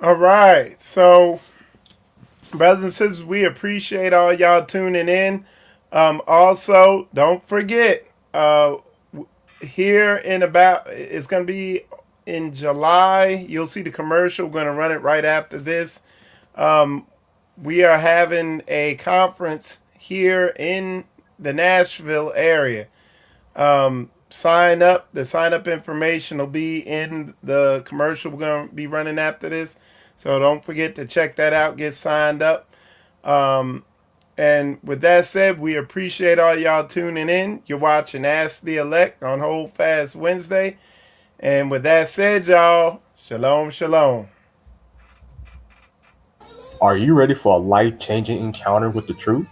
All right. So, brothers and sisters, we appreciate all y'all tuning in. Also, don't forget, here in about, it's going to be in July. You'll see the commercial. We're going to run it right after this. We are having a conference here in the Nashville area. Sign up. The sign up information will be in the commercial we're going to be running after this. So don't forget to check that out. Get signed up. And with that said, we appreciate all y'all tuning in. You're watching Ask the Elect on Hold Fast Wednesday. And with that said, y'all, shalom, shalom. Are you ready for a life-changing encounter with the truth?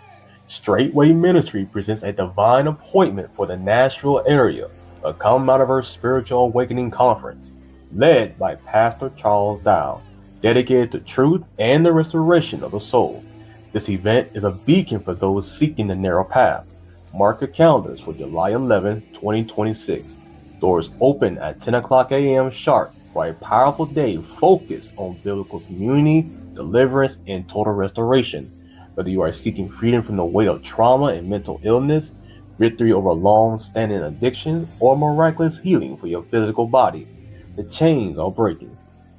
Straightway Ministry presents a divine appointment for the Nashville area, a Come Out of Our Spiritual Awakening Conference, led by Pastor Charles Dow, dedicated to truth and the restoration of the soul. This event is a beacon for those seeking the narrow path. Mark your calendars for July 11, 2026. Doors open at 10 o'clock a.m. sharp for a powerful day focused on biblical community, deliverance, and total restoration. Whether you are seeking freedom from the weight of trauma and mental illness, victory over long-standing addiction, or miraculous healing for your physical body, the chains are breaking.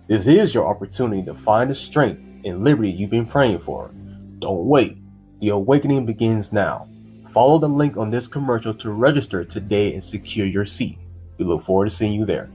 This is your opportunity to find the strength and liberty you've been praying for. Don't wait. The awakening begins now. Follow the link on this commercial to register today and secure your seat. We look forward to seeing you there.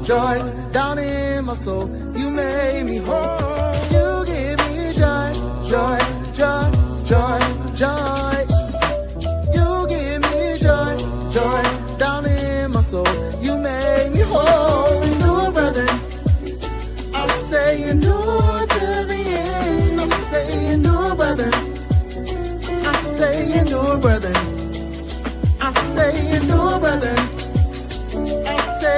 Joy down in my soul, you made me whole. You give me joy, joy.